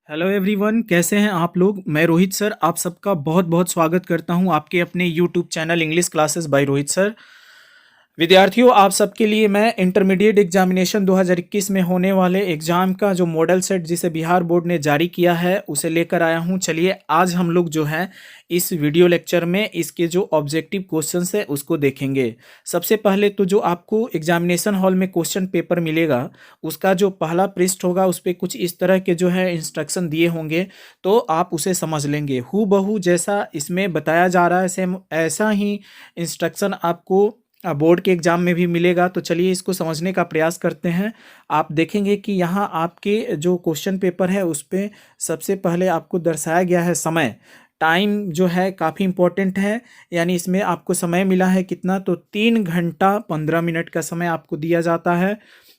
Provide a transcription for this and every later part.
Hello everyone, कैसे हैं आप लोग। मैं रोहित सर आप सबका बहुत बहुत स्वागत करता हूं आपके अपने YouTube channel English classes bye Rohit sir. विद्यार्थियों, आप सबके लिए मैं इंटरमीडिएट एग्जामिनेशन 2021 में होने वाले एग्जाम का जो मॉडल सेट जिसे बिहार बोर्ड ने जारी किया है उसे लेकर आया हूं। चलिए आज हम लोग जो है इस वीडियो लेक्चर में इसके जो ऑब्जेक्टिव क्वेश्चंस है उसको देखेंगे। सबसे पहले तो जो आपको एग्जामिनेशन हॉल में क्वेश्चन पेपर मिलेगा उसका जो पहला पृष्ठ होगा उस पर कुछ इस तरह के जो है इंस्ट्रक्शन दिए होंगे, तो आप उसे समझ लेंगे। हूबहू जैसा इसमें बताया जा रहा है सेम ऐसा ही इंस्ट्रक्शन आपको बोर्ड के एग्जाम में भी मिलेगा। तो चलिए इसको समझने का प्रयास करते हैं। आप देखेंगे कि यहाँ आपके जो क्वेश्चन पेपर है उस पर सबसे पहले आपको दर्शाया गया है समय। टाइम जो है काफ़ी इम्पोर्टेंट है, यानी इसमें आपको समय मिला है कितना, तो 3 घंटा 15 मिनट का समय आपको दिया जाता है।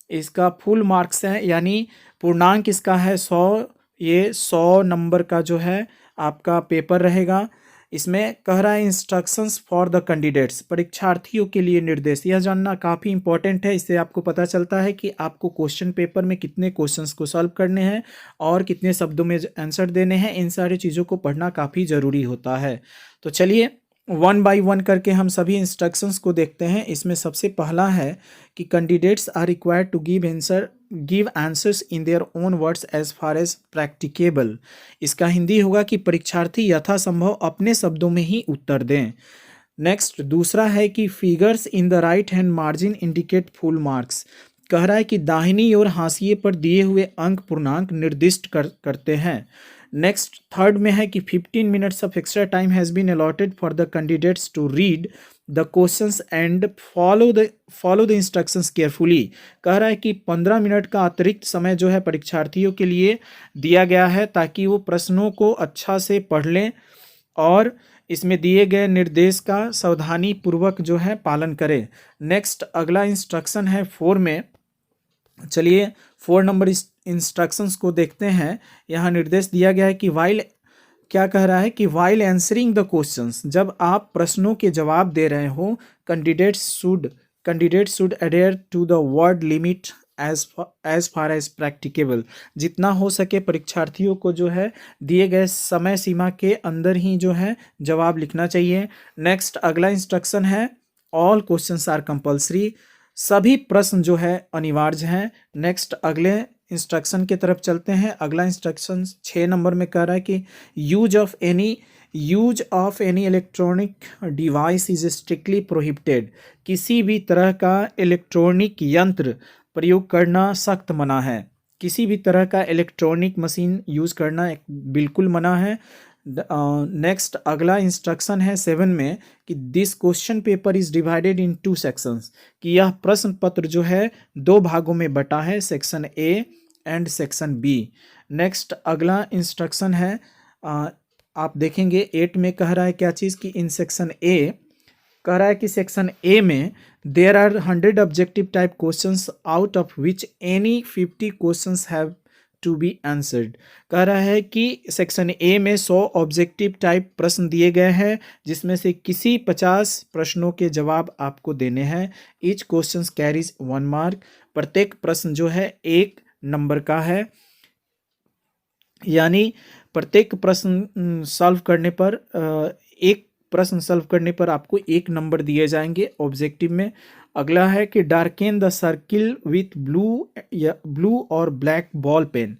इसका फुल मार्क्स है, यानी पूर्णांक इसका है 100। ये 100 नंबर का जो है आपका पेपर रहेगा। इसमें कह रहा है इंस्ट्रक्शंस फॉर द कैंडिडेट्स, परीक्षार्थियों के लिए निर्देश। यह जानना काफ़ी इंपॉर्टेंट है, इससे आपको पता चलता है कि आपको क्वेश्चन पेपर में कितने क्वेश्चंस को सॉल्व करने हैं और कितने शब्दों में आंसर देने हैं। इन सारी चीज़ों को पढ़ना काफ़ी ज़रूरी होता है। तो चलिए वन बाय वन करके हम सभी इंस्ट्रक्शंस को देखते हैं। इसमें सबसे पहला है कि candidates are required to give answers in their own words as far as practicable. इसका हिंदी होगा कि परीक्षार्थी यथासंभव अपने शब्दों में ही उत्तर दें। नेक्स्ट दूसरा है कि figures in the right hand margin indicate full marks. कह रहा है कि दाहिनी ओर हाशिए पर दिए हुए अंक पूर्णांक निर्दिष्ट करते हैं। नेक्स्ट थर्ड में है कि 15 minutes of extra time has been allotted for the candidates to read the questions and follow the instructions carefully. कह रहा है कि 15 मिनट का अतिरिक्त समय जो है परीक्षार्थियों के लिए दिया गया है ताकि वो प्रश्नों को अच्छा से पढ़ लें और इसमें दिए गए निर्देश का सावधानी पूर्वक जो है पालन करें। नेक्स्ट अगला इंस्ट्रक्शन है 4 में। चलिए 4 नंबर इंस्ट्रक्शंस को देखते हैं। यहाँ निर्देश दिया गया है कि क्या कह रहा है कि वाइल आंसरिंग द क्वेश्चंस, जब आप प्रश्नों के जवाब दे रहे हो, candidate should adhere to the word limit as far as practicable. जितना हो सके परीक्षार्थियों को जो है दिए गए समय सीमा के अंदर ही जो है जवाब लिखना चाहिए। नेक्स्ट अगला इंस्ट्रक्शन है ऑल क्वेश्चंस आर कंपल्सरी, सभी प्रश्न जो है अनिवार्य हैं। नेक्स्ट अगले इंस्ट्रक्शन की तरफ चलते हैं। अगला इंस्ट्रक्शन 6 नंबर में कह रहा है कि use of any electronic device is strictly prohibited. किसी भी तरह का इलेक्ट्रॉनिक यंत्र प्रयोग करना सख्त मना है। किसी भी तरह का इलेक्ट्रॉनिक मशीन यूज़ करना बिल्कुल मना है। नेक्स्ट अगला इंस्ट्रक्शन है 7 में कि this question paper is divided in 2 sections, कि यह प्रश्न पत्र जो है 2 भागों में बटा है, section A and section B. Next अगला इंस्ट्रक्शन है आप देखेंगे 8 में कह रहा है क्या चीज़ कि इन सेक्शन ए कह रहा है कि सेक्शन ए में there are 100 objective type questions out of which any 50 questions have to be answered. कह रहा है कि सेक्शन ए में 100 ऑब्जेक्टिव टाइप प्रश्न दिए गए हैं जिसमें से किसी 50 प्रश्नों के जवाब आपको देने हैं। ईच क्वेश्चन कैरीज 1 मार्क, प्रत्येक प्रश्न जो है 1 नंबर का है, यानी प्रत्येक प्रश्न सॉल्व करने पर एक प्रश्न सॉल्व करने पर आपको 1 नंबर दिए जाएंगे ऑब्जेक्टिव में। अगला है कि डार्केन द सर्किल विथ ब्लू और ब्लैक बॉल पेन।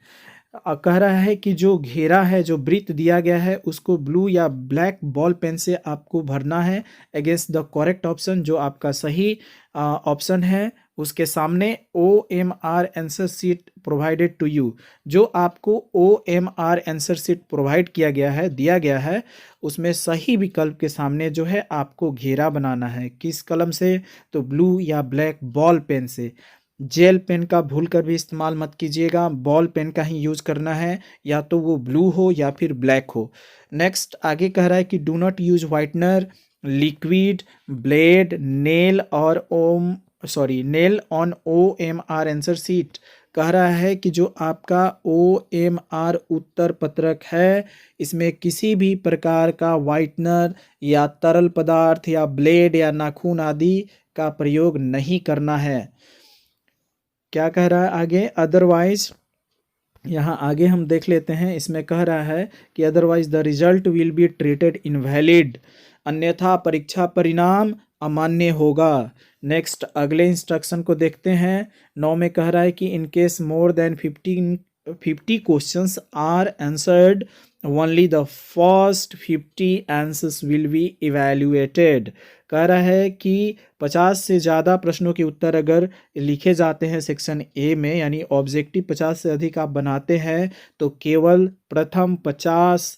कह रहा है कि जो घेरा है, जो वृत्त दिया गया है, उसको ब्लू या ब्लैक बॉल पेन से आपको भरना है अगेंस्ट द करेक्ट ऑप्शन, जो आपका सही ऑप्शन है उसके सामने OMR answer sheet provided to you. जो आपको OMR आंसर शीट प्रोवाइड किया गया है, दिया गया है, उसमें सही विकल्प के सामने जो है आपको घेरा बनाना है। किस कलम से? तो ब्लू या ब्लैक बॉल पेन से। जेल पेन का भूल कर भी इस्तेमाल मत कीजिएगा, बॉल पेन का ही यूज़ करना है, या तो वो ब्लू हो या फिर ब्लैक हो। नेक्स्ट आगे कह रहा है कि do not use whitener, liquid, blade, nail on OMR answer sheet. कह रहा है कि जो आपका OMR उत्तर पत्रक है इसमें किसी भी प्रकार का वाइटनर या तरल पदार्थ या ब्लेड या नाखून आदि का प्रयोग नहीं करना है। क्या कह रहा है आगे? अदरवाइज यहाँ आगे हम देख लेते हैं, इसमें कह रहा है कि otherwise the result will be treated invalid, अन्यथा परीक्षा परिणाम अमान्य होगा। नेक्स्ट अगले इंस्ट्रक्शन को देखते हैं। 9 में कह रहा है कि in case more than 50 questions are answered only the first 50 answers will be evaluated. कह रहा है कि 50 से ज़्यादा प्रश्नों के उत्तर अगर लिखे जाते हैं सेक्शन ए में, यानी ऑब्जेक्टिव 50 से अधिक आप बनाते हैं, तो केवल प्रथम 50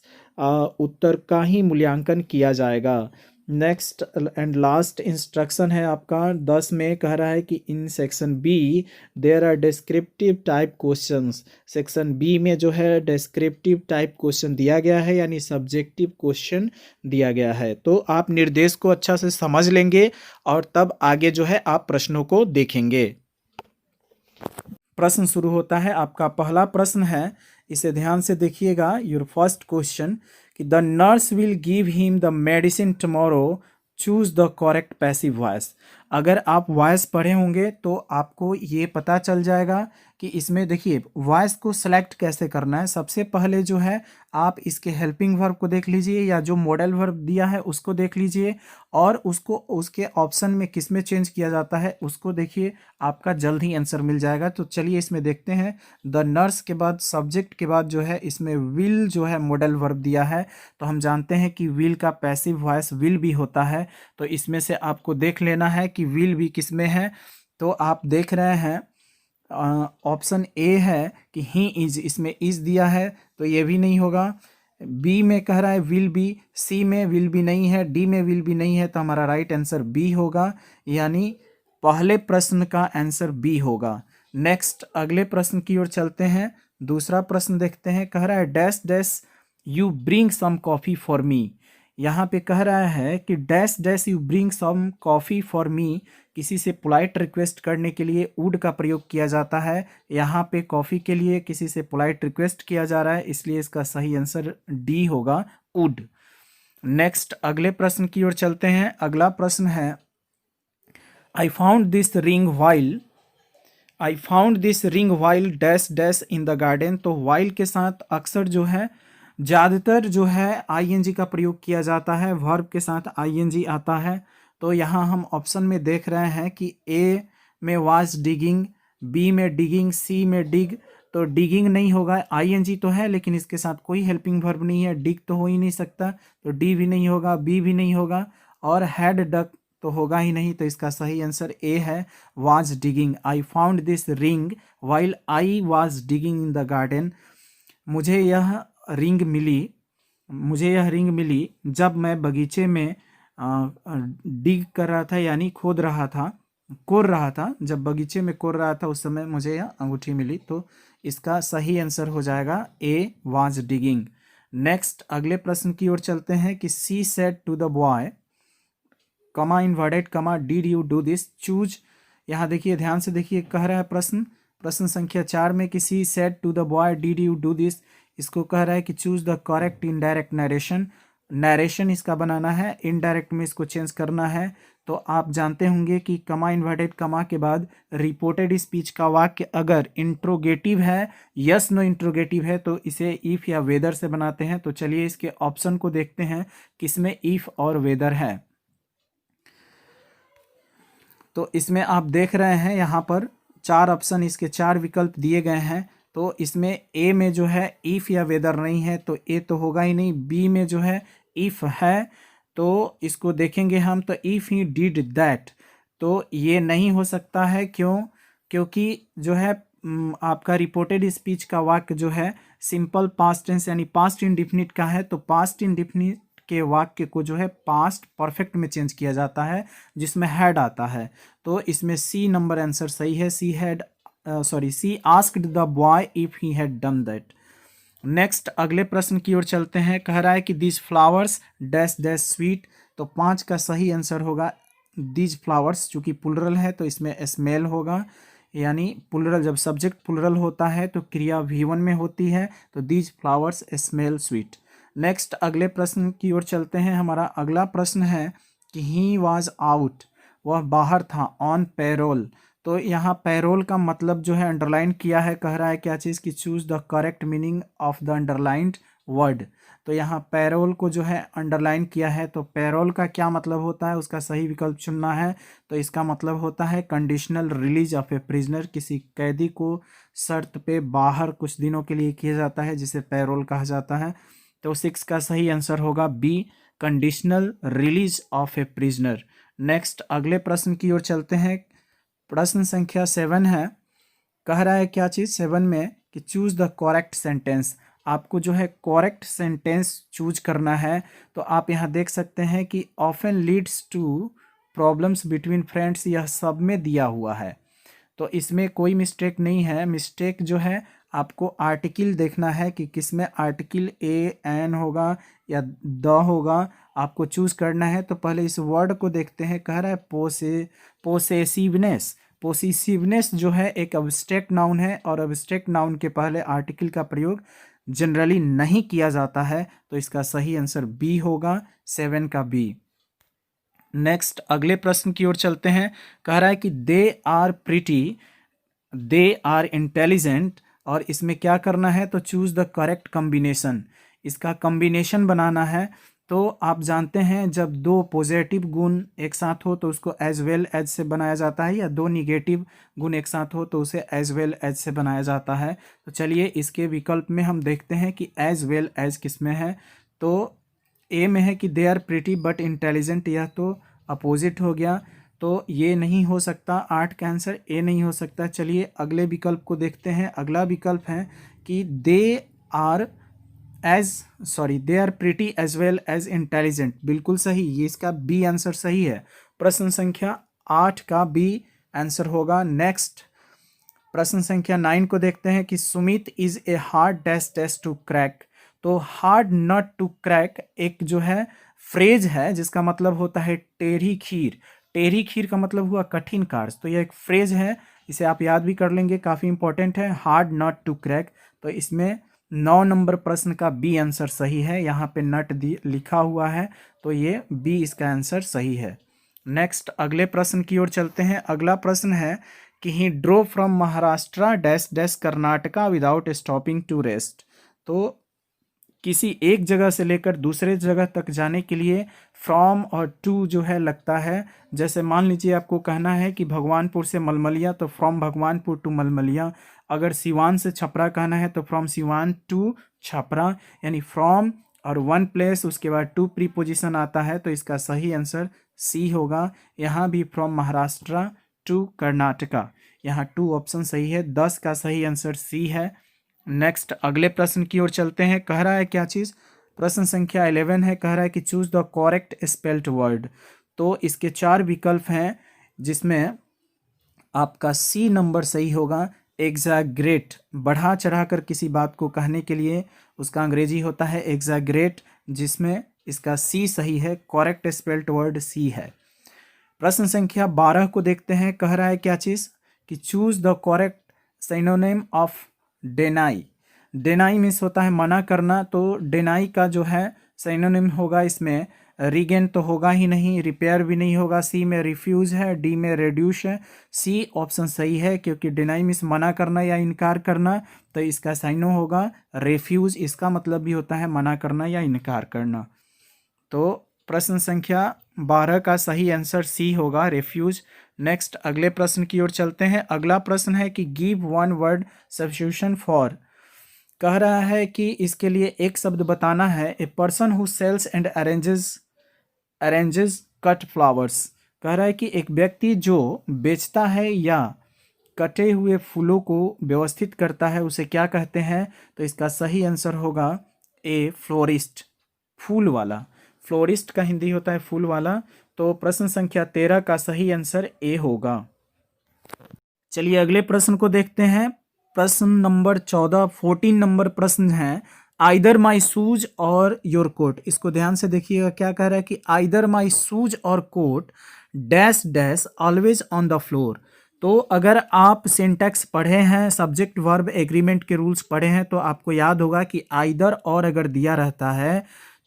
उत्तर का ही मूल्यांकन किया जाएगा। नेक्स्ट एंड लास्ट इंस्ट्रक्शन है आपका 10 में, कह रहा है कि in section B there are descriptive type questions. Section B में जो है डिस्क्रिप्टिव टाइप क्वेश्चन दिया गया है, यानी सब्जेक्टिव क्वेश्चन दिया गया है। तो आप निर्देश को अच्छा से समझ लेंगे और तब आगे जो है आप प्रश्नों को देखेंगे। प्रश्न शुरू होता है। आपका पहला प्रश्न है, इसे ध्यान से देखिएगा। योर फर्स्ट क्वेश्चन कि the nurse will give him the medicine tomorrow, choose the correct passive voice. अगर आप वॉइस पढ़े होंगे तो आपको ये पता चल जाएगा कि इसमें देखिए वॉइस को सेलेक्ट कैसे करना है। सबसे पहले जो है आप इसके हेल्पिंग वर्ब को देख लीजिए, या जो मॉडल वर्ब दिया है उसको देख लीजिए, और उसको उसके ऑप्शन में किस में चेंज किया जाता है उसको देखिए, आपका जल्द ही आंसर मिल जाएगा। तो चलिए इसमें देखते हैं। द नर्स के बाद सब्जेक्ट के बाद जो है इसमें विल जो है मॉडल वर्ब दिया है, तो हम जानते हैं कि विल का पैसिव वॉइस विल भी होता है। तो इसमें से आपको देख लेना है कि विल भी किस में है। तो आप देख रहे हैं ऑप्शन ए है कि ही इज, इसमें इज दिया है तो ये भी नहीं होगा। बी में कह रहा है विल बी, सी में विल बी नहीं है, डी में विल बी नहीं है, तो हमारा राइट आंसर बी होगा, यानी पहले प्रश्न का आंसर बी होगा। नेक्स्ट अगले प्रश्न की ओर चलते हैं। दूसरा प्रश्न देखते हैं। कह रहा है dash dash you bring some coffee for me. यहाँ पे कह रहा है कि dash dash you bring some coffee for me, किसी से पोलाइट रिक्वेस्ट करने के लिए वुड का प्रयोग किया जाता है। यहाँ पे कॉफ़ी के लिए किसी से पोलाइट रिक्वेस्ट किया जा रहा है, इसलिए इसका सही आंसर डी होगा, वुड। नेक्स्ट अगले प्रश्न की ओर चलते हैं। अगला प्रश्न है I found this ring while dash dash in the garden. तो वाइल के साथ अक्सर जो है ज़्यादातर जो है आईएनजी का प्रयोग किया जाता है, वर्ब के साथ आईएनजी आता है। तो यहाँ हम ऑप्शन में देख रहे हैं कि ए में वाज डिगिंग, बी में डिगिंग, सी में डिग। तो डिगिंग नहीं होगा, आईएनजी तो है लेकिन इसके साथ कोई हेल्पिंग वर्ब नहीं है, डिग तो हो ही नहीं सकता, तो डी भी नहीं होगा, बी भी नहीं होगा, और हैड डक तो होगा ही नहीं। तो इसका सही आंसर ए है, was digging. I found this ring while I was digging in the garden. मुझे यह रिंग मिली जब मैं बगीचे में डिग कर रहा था, यानी खोद रहा था, कोर रहा था। जब बगीचे में कोर रहा था उस समय मुझे यह अंगूठी मिली। तो इसका सही आंसर हो जाएगा ए, वाज डिगिंग। नेक्स्ट अगले प्रश्न की ओर चलते हैं कि she said to the boy comma inverted comma did you do this, choose. यहाँ देखिए ध्यान से देखिए, कह रहा है प्रश्न संख्या 4 में कि she said to the boy did you do this. इसको कह रहा है कि choose the correct indirect narration इसका बनाना है, इनडायरेक्ट में इसको चेंज करना है। तो आप जानते होंगे कि कमा इन्वर्टेड कमा के बाद रिपोर्टेड स्पीच का वाक्य अगर इंट्रोगेटिव है, यस नो इंट्रोगेटिव है, तो इसे इफ या वेदर से बनाते हैं। तो चलिए इसके ऑप्शन को देखते हैं किसमें इफ और वेदर है। तो इसमें आप देख रहे हैं यहाँ पर 4 ऑप्शन, इसके 4 विकल्प दिए गए हैं। तो इसमें ए में जो है इफ़ या वेदर नहीं है, तो ए तो होगा ही नहीं। बी में जो है इफ़ है, तो इसको देखेंगे हम, तो इफ़ ही डिड दैट, तो ये नहीं हो सकता है। क्यों? क्योंकि जो है आपका रिपोर्टेड स्पीच का वाक्य जो है सिंपल पास्ट टेंस यानी पास्ट इंडिफिनिट का है, तो पास्ट इंडिफिनिट के वाक्य को जो है पास्ट परफेक्ट में चेंज किया जाता है जिसमें हैड आता है। तो इसमें सी नंबर आंसर सही है, she asked the boy if he had done that. Next अगले प्रश्न की ओर चलते हैं। कह रहा है कि this flowers dash dash sweet, तो 5 का सही आंसर होगा दिज फ्लावर्स। चूंकि प्लुरल है तो इसमें स्मेल होगा, यानी प्लुरल जब सब्जेक्ट प्लुरल होता है तो क्रिया V1 में होती है, तो these flowers smell sweet. Next अगले प्रश्न की ओर चलते हैं। हमारा अगला प्रश्न है कि ही वॉज आउट, वह बाहर था, ऑन पेरोल। तो यहाँ पैरोल का मतलब जो है अंडरलाइन किया है, कह रहा है क्या चीज़ कि choose the correct meaning of the underlined word. तो यहाँ पैरोल को जो है अंडरलाइन किया है, तो पैरोल का क्या मतलब होता है, उसका सही विकल्प चुनना है। तो इसका मतलब होता है conditional release of a prisoner, किसी कैदी को शर्त पे बाहर कुछ दिनों के लिए किया जाता है, जिसे पैरोल कहा जाता है। तो 6 का सही आंसर होगा B, conditional release of a prisoner. Next अगले प्रश्न की ओर चलते हैं। प्रश्न संख्या 7 है, कह रहा है क्या चीज़ 7 में कि चूज द करेक्ट सेंटेंस। आपको जो है करेक्ट सेंटेंस चूज करना है। तो आप यहाँ देख सकते हैं कि often leads to problems between friends, यह सब में दिया हुआ है, तो इसमें कोई मिस्टेक नहीं है। मिस्टेक जो है आपको आर्टिकल देखना है कि किसमें आर्टिकल ए एन होगा या द होगा, आपको चूज करना है। तो पहले इस वर्ड को देखते हैं, कह रहा है पोसेसिवनेस। पोसेसिवनेस जो है एक अब्स्ट्रैक्ट नाउन है, और अब्स्ट्रैक्ट नाउन के पहले आर्टिकल का प्रयोग जनरली नहीं किया जाता है। तो इसका सही आंसर बी होगा, 7 का बी। नेक्स्ट अगले प्रश्न की ओर चलते हैं। कह रहा है कि they are pretty, they are intelligent, और इसमें क्या करना है, तो चूज द करेक्ट कॉम्बिनेशन। इसका कॉम्बिनेशन बनाना है। तो आप जानते हैं जब दो पॉजिटिव गुण एक साथ हो तो उसको एज वेल एज से बनाया जाता है, या दो निगेटिव गुण एक साथ हो तो उसे एज वेल एज से बनाया जाता है। तो चलिए इसके विकल्प में हम देखते हैं कि एज वेल एज किस में है। तो ए में है कि they are pretty but intelligent, यह तो अपोजिट हो गया, तो ये नहीं हो सकता। 8 का आंसर ए नहीं हो सकता। चलिए अगले विकल्प को देखते हैं। अगला विकल्प है कि they are pretty as well as intelligent, बिल्कुल सही, ये इसका बी आंसर सही है। प्रश्न संख्या 8 का बी आंसर होगा। नेक्स्ट प्रश्न संख्या 9 को देखते हैं कि Sumit is a hard dash dash to crack. तो हार्ड नट टू क्रैक एक जो है फ्रेज है, जिसका मतलब होता है टेढ़ी खीर। टेढ़ी खीर का मतलब हुआ कठिन कार्य, तो यह एक फ्रेज है, इसे आप याद भी कर लेंगे, काफ़ी इंपॉर्टेंट है, हार्ड नट टू क्रैक। तो इसमें 9 नंबर प्रश्न का बी आंसर सही है, यहाँ पे नट लिखा हुआ है, तो ये बी इसका आंसर सही है। नेक्स्ट अगले प्रश्न की ओर चलते हैं। अगला प्रश्न है कि he drove from Maharashtra dash dash Karnataka without stopping to rest. तो किसी एक जगह से लेकर दूसरे जगह तक जाने के लिए फ्रॉम और टू जो है लगता है। जैसे मान लीजिए आपको कहना है कि भगवानपुर से मलमलिया, तो फ्रॉम भगवानपुर टू मलमलिया। अगर सिवान से छपरा कहना है तो फ्रॉम सिवान टू छपरा, यानी फ्रॉम और वन प्लेस उसके बाद टू प्रीपोजिशन आता है। तो इसका सही आंसर सी होगा। यहाँ भी फ्रॉम महाराष्ट्र टू कर्नाटका, यहाँ 2 ऑप्शन सही है। 10 का सही आंसर सी है। नेक्स्ट अगले प्रश्न की ओर चलते हैं। कह रहा है क्या चीज़, प्रश्न संख्या 11 है, कह रहा है कि choose the correct spelled word. तो इसके 4 विकल्प हैं, जिसमें आपका सी नंबर सही होगा। एग्जैग्रेट, बढ़ा चढ़ा कर किसी बात को कहने के लिए उसका अंग्रेजी होता है एग्जैग्रेट, जिसमें इसका सी सही है, करेक्ट स्पेल्ड वर्ड सी है। प्रश्न संख्या 12 को देखते हैं। कह रहा है क्या चीज़ कि choose the correct synonym of deny. Deny means होता है मना करना, तो डेनाई का जो है सिनोनिम होगा इसमें रीगेन तो होगा ही नहीं, रिपेयर भी नहीं होगा। सी में रिफ्यूज है, डी में रिड्यूस है। सी ऑप्शन सही है, क्योंकि डिनाई मीन्स मना करना या इनकार करना, तो इसका साइनो होगा रेफ्यूज। इसका मतलब भी होता है मना करना या इनकार करना। तो प्रश्न संख्या 12 का सही आंसर सी होगा, रेफ्यूज। नेक्स्ट अगले प्रश्न की ओर चलते हैं। अगला प्रश्न है कि give one word substitution for. कह रहा है कि इसके लिए एक शब्द बताना है। A person who sells and arranges cut flowers. कह रहा है कि एक व्यक्ति जो बेचता है या कटे हुए फूलों को व्यवस्थित करता है, उसे क्या कहते हैं। तो इसका सही आंसर होगा ए, फ्लोरिस्ट, फूल वाला। फ्लोरिस्ट का हिंदी होता है फूल वाला। तो प्रश्न संख्या 13 का सही आंसर ए होगा। चलिए अगले प्रश्न को देखते हैं। प्रश्न नंबर 14 नंबर प्रश्न है, either my shoes or your coat. इसको ध्यान से देखिएगा, क्या कह रहा है कि either my shoes or coat dash dash always on the floor. तो अगर आप सिंटैक्स पढ़े हैं, सब्जेक्ट वर्ब एग्रीमेंट के रूल्स पढ़े हैं, तो आपको याद होगा कि आइदर और अगर दिया रहता है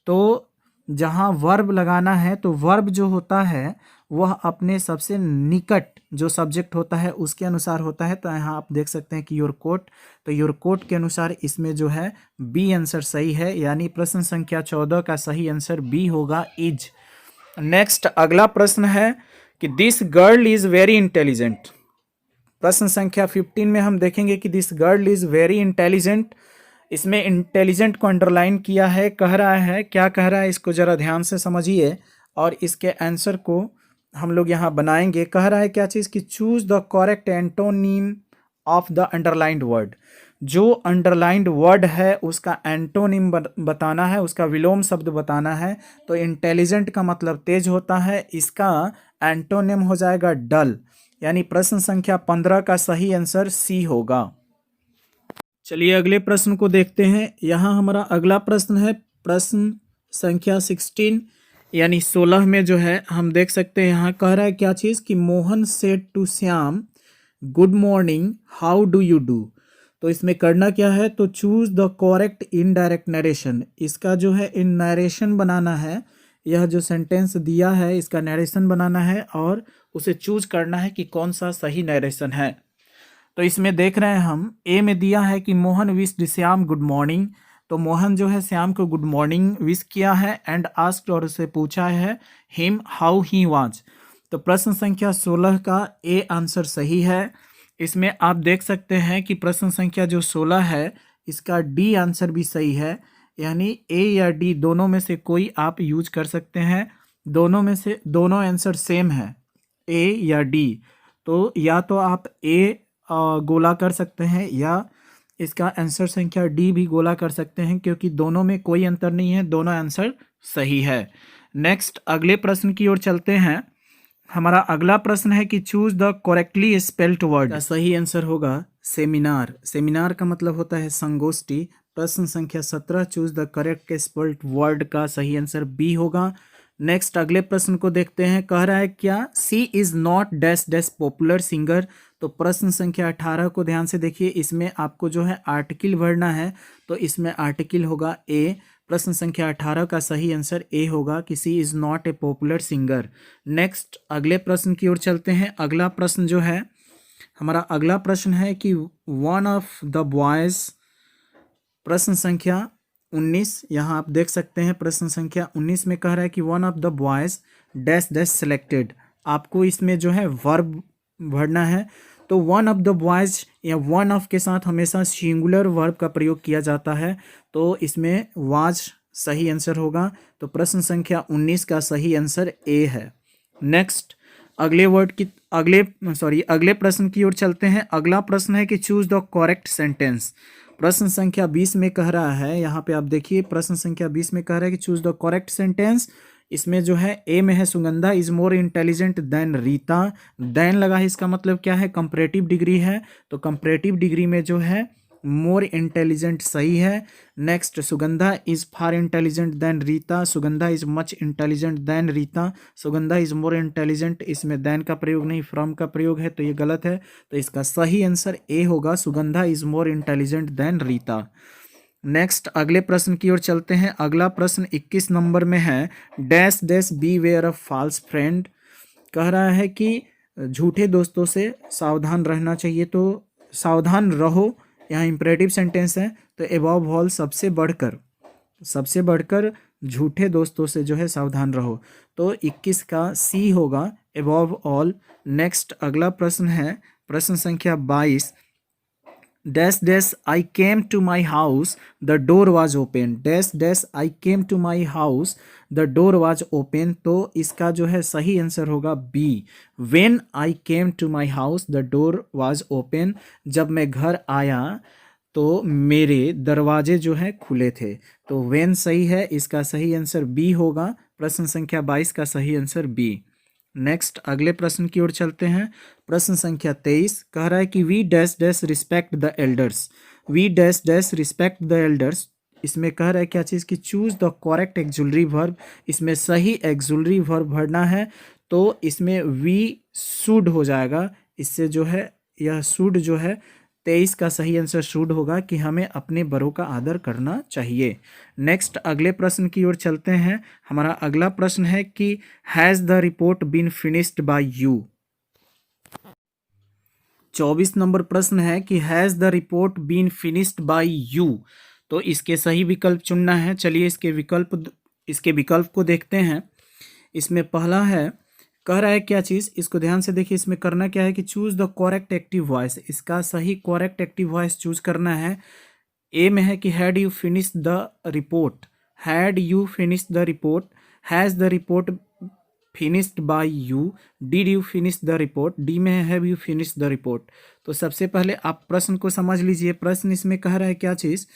तो जहाँ वर्ब लगाना है, तो वर्ब जो होता है वह अपने सबसे निकट जो सब्जेक्ट होता है उसके अनुसार होता है। तो यहाँ आप देख सकते हैं कि योर कोट, तो योर कोट के अनुसार इसमें जो है बी आंसर सही है, यानी प्रश्न संख्या 14 का सही आंसर बी होगा, इज। नेक्स्ट अगला प्रश्न है कि this girl is very intelligent. प्रश्न संख्या 15 में हम देखेंगे कि this girl is very intelligent. इसमें इंटेलिजेंट को अंडरलाइन किया है, कह रहा है, क्या कह रहा है इसको जरा ध्यान से समझिए और इसके आंसर को हम लोग यहाँ बनाएंगे। कह रहा है क्या चीज़ कि choose the correct antonym of the underlined word. जो अंडरलाइंड वर्ड है उसका एंटोनिम बताना है, उसका विलोम शब्द बताना है। तो इंटेलिजेंट का मतलब तेज होता है, इसका एंटोनिम हो जाएगा डल, यानी प्रश्न संख्या 15 का सही आंसर सी होगा। चलिए अगले प्रश्न को देखते हैं। यहाँ हमारा अगला प्रश्न है प्रश्न संख्या 16 यानी 16 में जो है हम देख सकते हैं यहाँ कह रहा है क्या चीज़ कि Mohan said to Shyam good morning how do you do. तो इसमें करना क्या है, तो choose the correct indirect narration. इसका जो है इन नरेशन बनाना है, यह जो सेंटेंस दिया है इसका नरेशन बनाना है और उसे चूज करना है कि कौन सा सही नरेशन है। तो इसमें देख रहे हैं हम ए में दिया है कि Mohan wished Shyam good morning. तो मोहन जो है श्याम को गुड मॉर्निंग विश किया है एंड आस्क्ड और उसे पूछा है हिम हाउ ही वाज। तो प्रश्न संख्या 16 का ए आंसर सही है। इसमें आप देख सकते हैं कि प्रश्न संख्या जो 16 है इसका डी आंसर भी सही है, यानी ए या डी दोनों में से कोई आप यूज कर सकते हैं। दोनों में से दोनों आंसर सेम है, ए या डी। तो या तो आप ए गोला कर सकते हैं या इसका आंसर संख्या डी भी गोला कर सकते हैं, क्योंकि दोनों में कोई अंतर नहीं है, दोनों आंसर सही है। नेक्स्ट अगले प्रश्न की ओर चलते हैं। हमारा अगला प्रश्न है कि choose the correctly spelled word. सही आंसर होगा सेमिनार। सेमिनार का मतलब होता है संगोष्ठी। प्रश्न संख्या 17 choose the correct spelled word का सही आंसर बी होगा। नेक्स्ट अगले प्रश्न को देखते हैं। कह रहा है क्या she is not dash dash popular singer. तो प्रश्न संख्या 18 को ध्यान से देखिए, इसमें आपको जो है आर्टिकल भरना है, तो इसमें आर्टिकल होगा ए। प्रश्न संख्या 18 का सही आंसर ए होगा कि she is not a popular singer. Next अगले प्रश्न की ओर चलते हैं। अगला प्रश्न जो है हमारा अगला प्रश्न है कि वन ऑफ द बॉयज। प्रश्न संख्या 19 यहाँ आप देख सकते हैं। प्रश्न संख्या 19 में कह रहा है कि one of the boys dash dash selected. आपको इसमें जो है वर्ब भरना है। तो वन ऑफ द बॉयज या वन ऑफ के साथ हमेशा सिंगुलर वर्ब का प्रयोग किया जाता है, तो इसमें वाज सही आंसर होगा। तो प्रश्न संख्या 19 का सही आंसर ए है। नेक्स्ट अगले प्रश्न की ओर चलते हैं। अगला प्रश्न है कि चूज द करेक्ट सेंटेंस। प्रश्न संख्या 20 में कह रहा है, यहाँ पे आप देखिए प्रश्न संख्या 20 में कह रहा है कि चूज द करेक्ट सेंटेंस। इसमें जो है ए में है Sugandha is more intelligent than Rita. Than लगा है, इसका मतलब क्या है, कंपैरेटिव डिग्री है। तो कंपैरेटिव डिग्री में जो है मोर इंटेलिजेंट सही है। Next Sugandha is far intelligent than Rita. Sugandha is much intelligent than Rita. Sugandha is more intelligent, इसमें देन का प्रयोग नहीं फ्रॉम का प्रयोग है, तो ये गलत है। तो इसका सही आंसर ए होगा, Sugandha is more intelligent than Rita. Next अगले प्रश्न की ओर चलते हैं। अगला प्रश्न 21 नंबर में है dash dash beware of false friend. कह रहा है कि झूठे दोस्तों से सावधान रहना चाहिए। तो सावधान रहो यहाँ इंपरेटिव सेंटेंस है। तो एबव ऑल सबसे बढ़कर झूठे दोस्तों से जो है सावधान रहो। तो 21 का सी होगा, एबव ऑल। नेक्स्ट अगला प्रश्न है प्रश्न संख्या 22 dash dash I came to my house the door was open. Dash dash I came to my house the door was open. तो इसका जो है सही आंसर होगा B, when I came to my house the door was open. जब मैं घर आया तो मेरे दरवाजे जो है खुले थे। तो व्हेन सही है, इसका सही आंसर बी होगा। प्रश्न संख्या 22 का सही आंसर बी। नेक्स्ट अगले प्रश्न की ओर चलते हैं। प्रश्न संख्या 23 कह रहा है कि we dash dash respect the elders. We dash dash respect the elders. इसमें कह रहा है क्या चीज़ कि choose the correct auxiliary verb. इसमें सही एक्जुलरी वर्ब भरना है। तो इसमें वी शुड हो जाएगा। इससे जो है यह शुड जो है 23 का सही आंसर शुड होगा कि हमें अपने बड़ों का आदर करना चाहिए। नेक्स्ट अगले प्रश्न की ओर चलते हैं। हमारा अगला प्रश्न है कि has the report been finished by you. 24 नंबर प्रश्न है कि has the report been finished by you. तो इसके सही विकल्प चुनना है। चलिए इसके विकल्प को देखते हैं। इसमें पहला है, कह रहा है क्या चीज़, इसको ध्यान से देखिए। इसमें करना क्या है कि choose the correct active voice. इसका सही करेक्ट एक्टिव वॉइस चूज करना है। ए में है कि had you finish the report, had you finish the report, has the report finished by you, did you finish the report, D में है have you finish the report. तो सबसे पहले आप प्रश्न को समझ लीजिए। प्रश्न इसमें कह रहा है क्या चीज़,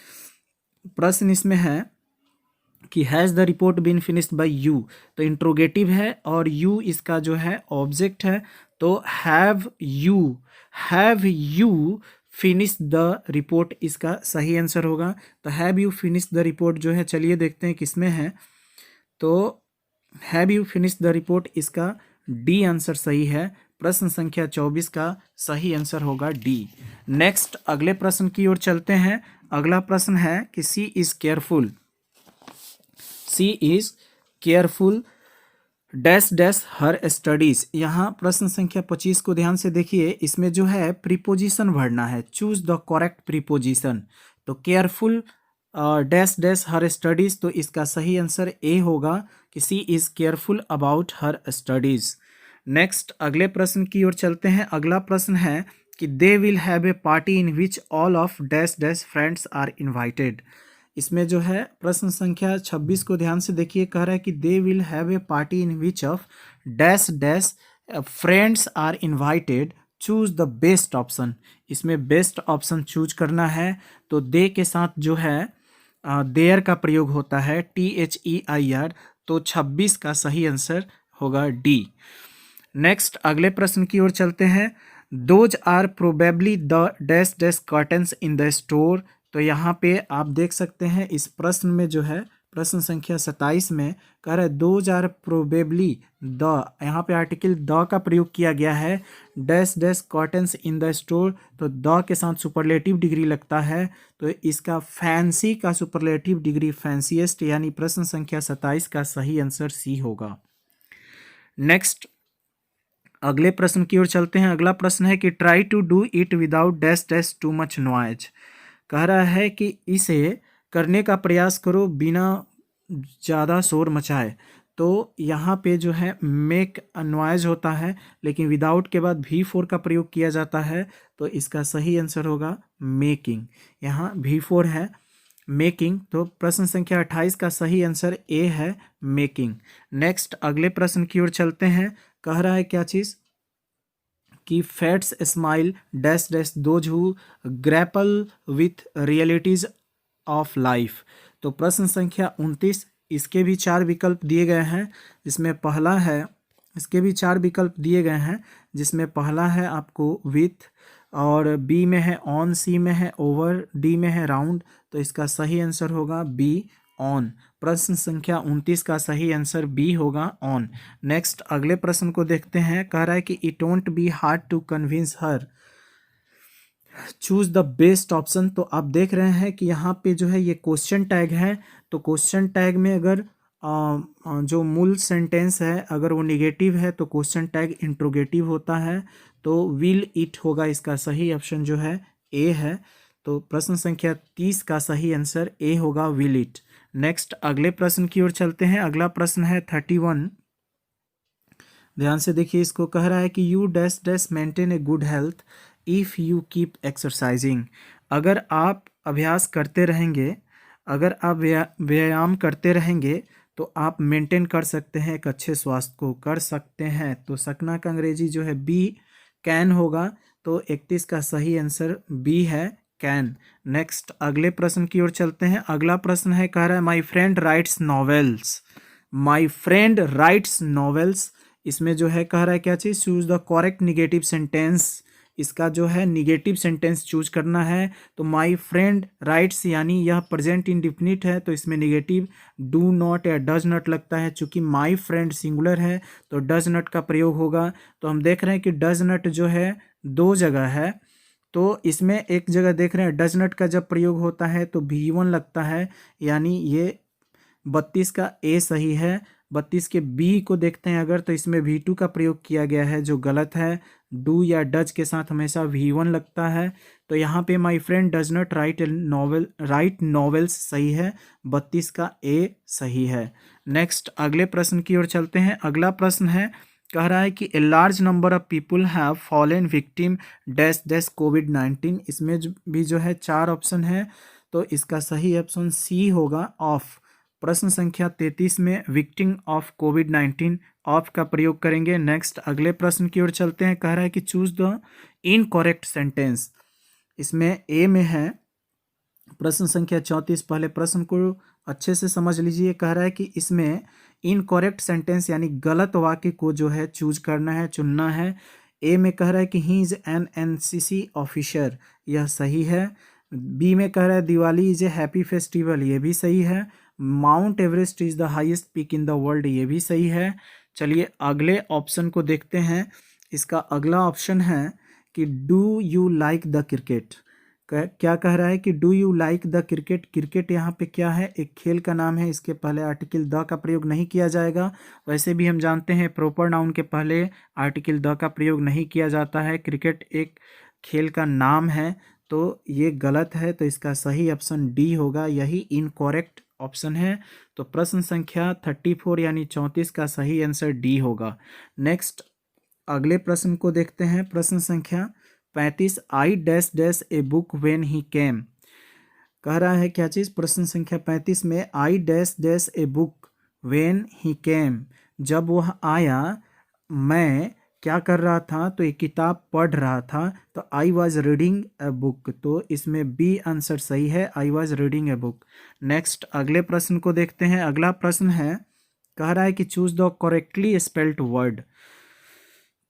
प्रश्न इसमें है कि has the report been finished by you, तो इंट्रोगेटिव है और यू इसका जो है ऑब्जेक्ट है। तो have you finish the report इसका सही आंसर होगा। तो have you finish the report जो है, चलिए देखते हैं किसमें है। तो have you finish the report इसका डी आंसर सही है। प्रश्न संख्या 24 का सही आंसर होगा डी। नेक्स्ट अगले प्रश्न की ओर चलते हैं। अगला प्रश्न है कि she is careful, she is careful dash dash her studies. यहाँ प्रश्न संख्या 25 को ध्यान से देखिए। इसमें जो है प्रीपोजिशन भरना है, चूज द करेक्ट प्रीपोजिशन। तो careful dash dash her studies, तो इसका सही आंसर ए होगा कि she is careful about her studies. Next अगले प्रश्न की ओर चलते हैं। अगला प्रश्न है कि they will have a party in which all of dash dash friends are invited. इसमें जो है प्रश्न संख्या 26 को ध्यान से देखिए। कह रहा है कि they will have a party in which of dash dash friends are invited, choose the best option. इसमें बेस्ट ऑप्शन चूज करना है। तो दे के साथ जो है देयर का प्रयोग होता है, THEIR। तो 26 का सही आंसर होगा डी। नेक्स्ट अगले प्रश्न की ओर चलते हैं। Those are probably the dash dash curtains in the store. तो यहाँ पे आप देख सकते हैं इस प्रश्न में जो है, प्रश्न संख्या 27 में कह रहा है दोज आर प्रोबेबली द, यहाँ पे आर्टिकल द का प्रयोग किया गया है, dash dash curtains in the store. तो द के साथ सुपरलेटिव डिग्री लगता है। तो इसका फैंसी का सुपरलेटिव डिग्री फैंसीएस्ट, यानी प्रश्न संख्या 27 का सही आंसर सी होगा। नेक्स्ट अगले प्रश्न की ओर चलते हैं। अगला प्रश्न है कि try to do it without dash dash too much noise. कह रहा है कि इसे करने का प्रयास करो बिना ज़्यादा शोर मचाए। तो यहाँ पे जो है मेक नॉइज होता है, लेकिन विदाउट के बाद V4 का प्रयोग किया जाता है। तो इसका सही आंसर होगा मेकिंग। यहाँ V4 है मेकिंग। तो प्रश्न संख्या 28 का सही आंसर ए है मेकिंग। नेक्स्ट अगले प्रश्न की ओर चलते हैं। कह रहा है क्या चीज़ कि fats smile dash dash those who grapple with realities of life. तो प्रश्न संख्या 29, इसके भी 4 विकल्प दिए गए हैं। जिसमें पहला है, इसके भी 4 विकल्प दिए गए हैं, जिसमें पहला है आपको विथ, और बी में है ऑन, सी में है ओवर, डी में है राउंड। तो इसका सही आंसर होगा बी ऑन। प्रश्न संख्या 29 का सही आंसर बी होगा ऑन। नेक्स्ट अगले प्रश्न को देखते हैं। कह रहा है कि it won't be hard to convince her, choose the best option. तो आप देख रहे हैं कि यहाँ पे जो है ये क्वेश्चन टैग है। तो क्वेश्चन टैग में अगर जो मूल सेंटेंस है अगर वो निगेटिव है तो क्वेश्चन टैग इंट्रोगेटिव होता है। तो विल इट होगा इसका सही ऑप्शन जो है ए है। तो प्रश्न संख्या 30 का सही आंसर ए होगा विल इट। नेक्स्ट अगले प्रश्न की ओर चलते हैं। अगला प्रश्न है 31। ध्यान से देखिए, इसको कह रहा है कि you dash dash maintain a good health if you keep exercising. अगर आप अभ्यास करते रहेंगे, अगर आप व्यायाम करते रहेंगे तो आप मेंटेन कर सकते हैं, एक अच्छे स्वास्थ्य को कर सकते हैं। तो सकना का अंग्रेजी जो है बी कैन होगा। तो 31 का सही आंसर बी है कैन। नेक्स्ट अगले प्रश्न की ओर चलते हैं। अगला प्रश्न है, कह रहा है my friend writes novels, my friend writes novels. इसमें जो है कह रहा है क्या चीज़, choose the correct negative sentence. इसका जो है निगेटिव सेंटेंस चूज करना है। तो माई फ्रेंड राइट्स यानी यह प्रेजेंट इंडिफिनिट है, तो इसमें निगेटिव डू नॉट या डज नॉट लगता है। चूंकि माई फ्रेंड सिंगुलर है तो डज नॉट का प्रयोग होगा। तो हम देख रहे हैं कि डज नॉट जो है 2 जगह है। तो इसमें एक जगह देख रहे हैं डज नॉट का जब प्रयोग होता है तो V1 लगता है, यानी ये 32 का ए सही है। 32 के बी को देखते हैं अगर, तो इसमें V2 का प्रयोग किया गया है जो गलत है। डू या डज के साथ हमेशा V1 लगता है, तो यहाँ पे my friend does not right novels सही है। 32 का ए सही है। नेक्स्ट अगले प्रश्न की ओर चलते हैं। अगला प्रश्न है, कह रहा है कि a large number of people have fallen victim dash dash कोविड-19। इसमें भी जो है 4 ऑप्शन है, तो इसका सही ऑप्शन सी होगा ऑफ। प्रश्न संख्या 33 में विक्टिम ऑफ कोविड-19 ऑफ का प्रयोग करेंगे। नेक्स्ट अगले प्रश्न की ओर चलते हैं। कह रहा है कि चूज द इनकरेक्ट सेंटेंस। इसमें ए में है प्रश्न संख्या 34। पहले प्रश्न को अच्छे से समझ लीजिए। कह रहा है कि इसमें इनकरेक्ट सेंटेंस यानी गलत वाक्य को जो है चूज करना है, चुनना है। ए में कह रहा है कि he is an NCC officer, यह सही है। बी में कह रहा है Diwali is a happy festival, ये भी सही है। Mount Everest is the highest peak in the world, ये भी सही है। चलिए अगले ऑप्शन को देखते हैं। इसका अगला ऑप्शन है कि do you like the cricket. क्या कह रहा है कि do you like the cricket. Cricket यहाँ पे क्या है, एक खेल का नाम है। इसके पहले आर्टिकल द का प्रयोग नहीं किया जाएगा। वैसे भी हम जानते हैं प्रॉपर नाउन के पहले आर्टिकल द का प्रयोग नहीं किया जाता है। क्रिकेट एक खेल का नाम है, तो ये गलत है। तो इसका सही ऑप्शन डी होगा, यही इनकरेक्ट ऑप्शन है। तो प्रश्न संख्या 34 यानी 34 का सही आंसर डी होगा। नेक्स्ट अगले प्रश्न को देखते हैं। प्रश्न संख्या 35। I dash dash a book when he came. कह रहा है क्या चीज़, प्रश्न संख्या 35 में I dash dash a book when he came, जब वह आया मैं क्या कर रहा था, तो एक किताब पढ़ रहा था। तो I was reading a book, तो इसमें बी आंसर सही है, I was reading a book. Next अगले प्रश्न को देखते हैं। अगला प्रश्न है, कह रहा है कि choose the correctly spelled word.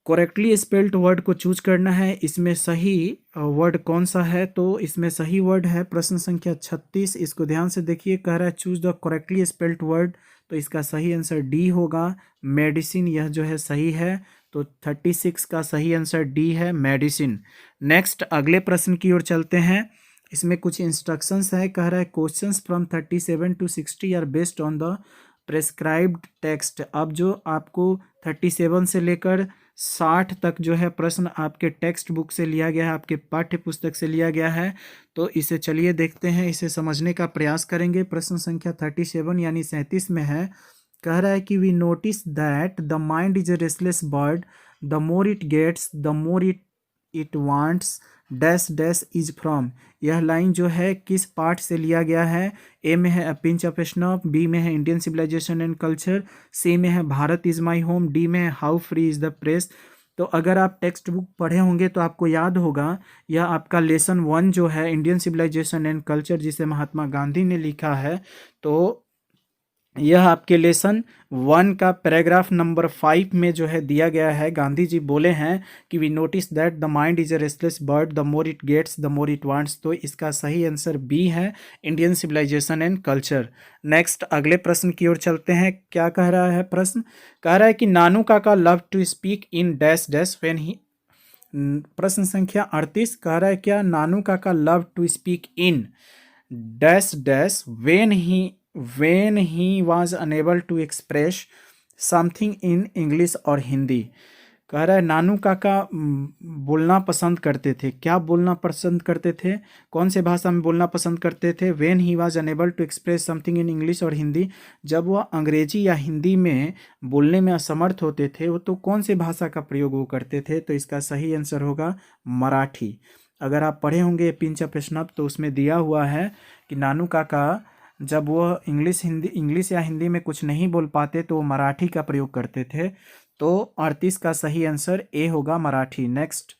Correctly spelled word को चूज करना है। इसमें सही वर्ड कौन सा है, तो इसमें सही वर्ड है प्रश्न संख्या 36। इसको ध्यान से देखिए। कह रहा है choose the correctly spelled word, तो इसका सही आंसर डी होगा, मेडिसिन, यह जो है सही है। तो 36 का सही आंसर डी है, मेडिसिन। नेक्स्ट अगले प्रश्न की ओर चलते हैं। इसमें कुछ इंस्ट्रक्शंस है। कह रहा है questions from 37 to 60 are based on the prescribed text. अब जो आपको 37 से लेकर 60 तक जो है प्रश्न आपके टेक्स्ट बुक से लिया गया है, आपके पाठ्य पुस्तक से लिया गया है। तो इसे चलिए देखते हैं, इसे समझने का प्रयास करेंगे। प्रश्न संख्या 37 यानी 37 में है। कह रहा है कि we notice that the mind is a restless bird, the more it gets the more it wants dash dash is from. यह लाइन जो है किस पार्ट से लिया गया है। ए में है अ पिंच ऑफ स्नॉफ, बी में है इंडियन सिविलाइजेशन एंड कल्चर, सी में है Bharat is my home, D में है how free is the press. तो अगर आप टेक्स्ट बुक पढ़े होंगे तो आपको याद होगा, यह आपका लेसन 1 जो है इंडियन सिविलाइजेशन एंड कल्चर, जिसे महात्मा गांधी ने लिखा है। तो यह आपके लेसन 1 का पैराग्राफ नंबर 5 में जो है दिया गया है। गांधी जी बोले हैं कि we notice that the mind is a restless bird, the more it gets the more it wants. तो इसका सही आंसर बी है, Indian civilization and culture. Next अगले प्रश्न की ओर चलते हैं। क्या कह रहा है प्रश्न, कह रहा है कि Nanu Kaka love to speak in dash dash when he. प्रश्न संख्या 38 कह रहा है क्या Nanu Kaka love to speak in dash dash when he was unable to express something in English और हिंदी। कह रहा है नानू काका बोलना पसंद करते थे। क्या बोलना पसंद करते थे, कौन से भाषा में बोलना पसंद करते थे। when he was unable to express something in English और हिंदी, जब वह अंग्रेजी या हिंदी में बोलने में असमर्थ होते थे वो तो कौन से भाषा का प्रयोग वो करते थे। तो इसका सही आंसर होगा मराठी। अगर आप पढ़े होंगे पिंच ऑफ स्नॉफ तो उसमें दिया हुआ है कि नानू काका जब वो इंग्लिश या हिंदी में कुछ नहीं बोल पाते तो वो मराठी का प्रयोग करते थे। तो 38 का सही आंसर ए होगा, मराठी। नेक्स्ट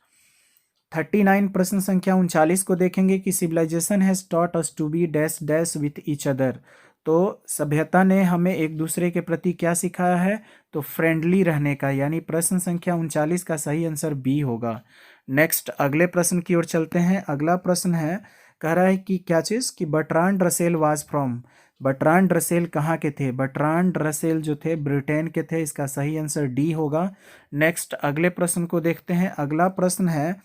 39 प्रश्न संख्या 39 को देखेंगे कि civilization has taught us to be dash dash with each other. तो सभ्यता ने हमें एक दूसरे के प्रति क्या सिखाया है, तो फ्रेंडली रहने का, यानी प्रश्न संख्या 39 का सही आंसर बी होगा। नेक्स्ट अगले प्रश्न की ओर चलते हैं। अगला प्रश्न है, कह रहा है कि क्या चीज़, कि Bertrand Russell was from. Bertrand Russell कहाँ के थे, बर्ट्रांड रसेल जो थे ब्रिटेन के थे। इसका सही आंसर डी होगा। नेक्स्ट अगले प्रश्न को देखते हैं। अगला प्रश्न है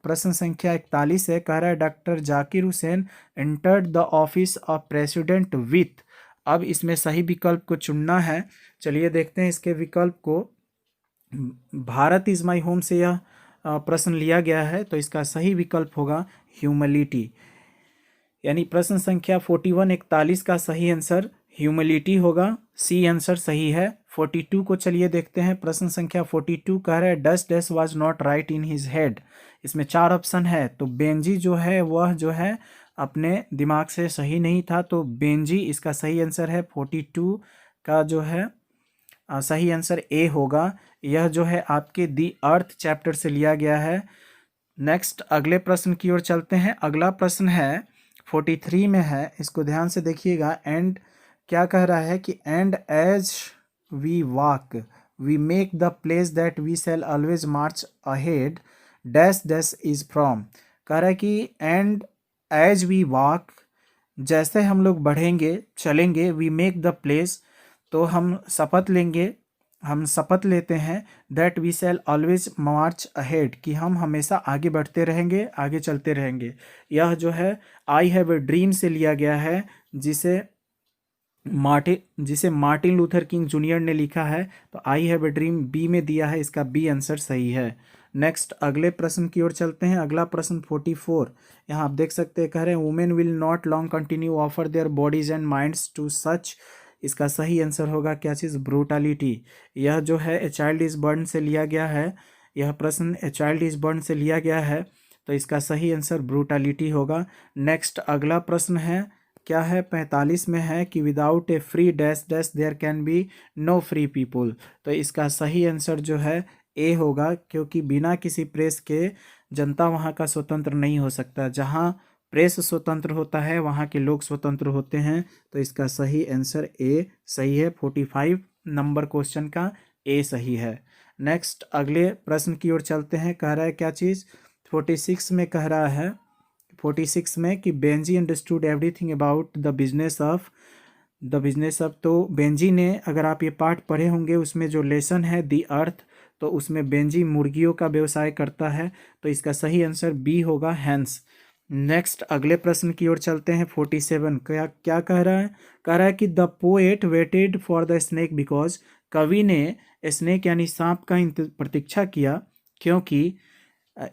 प्रश्न संख्या 41 है, कह रहा है doctor Zakir Hussain entered the office of president with. अब इसमें सही विकल्प को चुनना है। चलिए देखते हैं इसके विकल्प को। भारत इज माई होम से यह प्रश्न लिया गया है, तो इसका सही विकल्प होगा ह्यूमिलिटी। यानी प्रश्न संख्या 41 का सही आंसर ह्यूमिलिटी होगा। सी आंसर सही है। 42 को चलिए देखते हैं। प्रश्न संख्या 42 कह रहा है dust dash was not right in his head. इसमें 4 ऑप्शन है, तो बेंजी जो है वह जो है अपने दिमाग से सही नहीं था, तो बेंजी इसका सही आंसर है। 42 का जो है सही आंसर ए होगा। यह जो है आपके दी अर्थ चैप्टर से लिया गया है। नेक्स्ट अगले प्रश्न की ओर चलते हैं। अगला प्रश्न है 43 में है, इसको ध्यान से देखिएगा। एंड क्या कह रहा है कि and as we walk we make the place that we shall always march ahead dash dash is from. कह रहा है कि एंड एज वी वॉक, जैसे हम लोग बढ़ेंगे चलेंगे, वी मेक द प्लेस, तो हम शपथ लेंगे, हम शपथ लेते हैं that we shall always march ahead, कि हम हमेशा आगे बढ़ते रहेंगे, आगे चलते रहेंगे। यह जो है आई हैव ए ड्रीम से लिया गया है, जिसे मार्टिन लूथर किंग जूनियर ने लिखा है। तो I have a dream B में दिया है, इसका बी आंसर सही है। नेक्स्ट अगले प्रश्न की ओर चलते हैं। अगला प्रश्न 44, यहाँ आप देख सकते हैं, कह रहे हैं women will not long continue offer their bodies and minds to such. इसका सही आंसर होगा क्या चीज़? ब्रूटलिटी। यह जो है ए चाइल्ड इज बर्न से लिया गया है। यह प्रश्न ए चाइल्ड इज बर्न से लिया गया है, तो इसका सही आंसर ब्रूटलिटी होगा। नेक्स्ट अगला प्रश्न है, क्या है 45 में है कि without a free dash dash there can be no free people. तो इसका सही आंसर जो है ए होगा, क्योंकि बिना किसी प्रेस के जनता वहाँ का स्वतंत्र नहीं हो सकता। जहाँ प्रेस स्वतंत्र होता है वहाँ के लोग स्वतंत्र होते हैं। तो इसका सही आंसर ए सही है। 45 नंबर क्वेश्चन का ए सही है। नेक्स्ट अगले प्रश्न की ओर चलते हैं। कह रहा है क्या चीज़? 46 में कह रहा है, 46 में कि Benji understood everything about the business of तो बेंजी ने, अगर आप ये पाठ पढ़े होंगे, उसमें जो लेसन है दी अर्थ, तो उसमें बेंजी मुर्गियों का व्यवसाय करता है। तो इसका सही आंसर बी होगा, हैंस। नेक्स्ट अगले प्रश्न की ओर चलते हैं। 47 क्या कह रहा है? कह रहा है कि the poet waited for the snake because, कवि ने स्नेक यानी सांप का प्रतीक्षा किया क्योंकि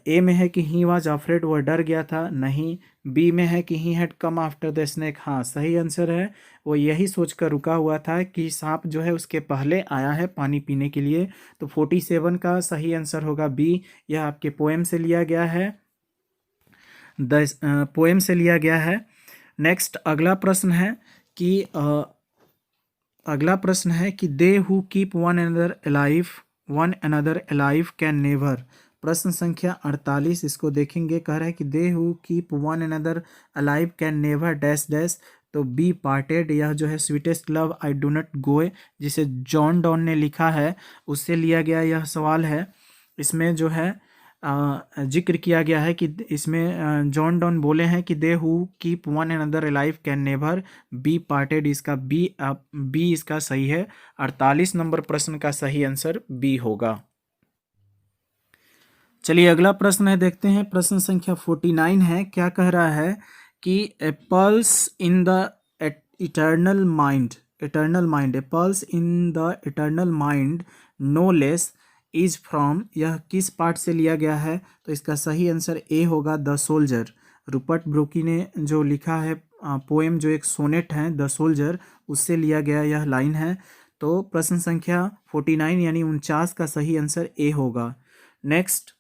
ए में है कि ही वॉज अफ्रेड, वह डर गया था, नहीं। बी में है कि he had come after the snake, हाँ सही आंसर है। वो यही सोचकर रुका हुआ था कि सांप जो है उसके पहले आया है पानी पीने के लिए। तो 47 का सही आंसर होगा बी। यह आपके पोएम से लिया गया है, पोएम से लिया गया है। नेक्स्ट अगला प्रश्न है कि they who keep one another alive can never. प्रश्न संख्या 48 इसको देखेंगे। कह रहा है कि they who keep one another alive can never dash dash. तो बी पार्टेड। यह जो है sweetest love I do not go, जिसे जॉन डॉन ने लिखा है, उससे लिया गया यह सवाल है। इसमें जो है जिक्र किया गया है कि इसमें जॉन डॉन बोले हैं कि they who keep one another alive can never be parted. इसका बी इसका सही है। 48 नंबर प्रश्न का सही आंसर बी होगा। चलिए अगला प्रश्न है, देखते हैं। प्रश्न संख्या 49 है। क्या कह रहा है कि a pulse in the eternal mind, a pulse in the eternal mind no less is from. यह किस पार्ट से लिया गया है? तो इसका सही आंसर ए होगा, द सोल्जर। रूपर्ट ब्रोकी ने जो लिखा है पोएम, जो एक सोनेट है द सोल्जर, उससे लिया गया यह लाइन है। तो प्रश्न संख्या 49 यानी 49 का सही आंसर ए होगा। नेक्स्ट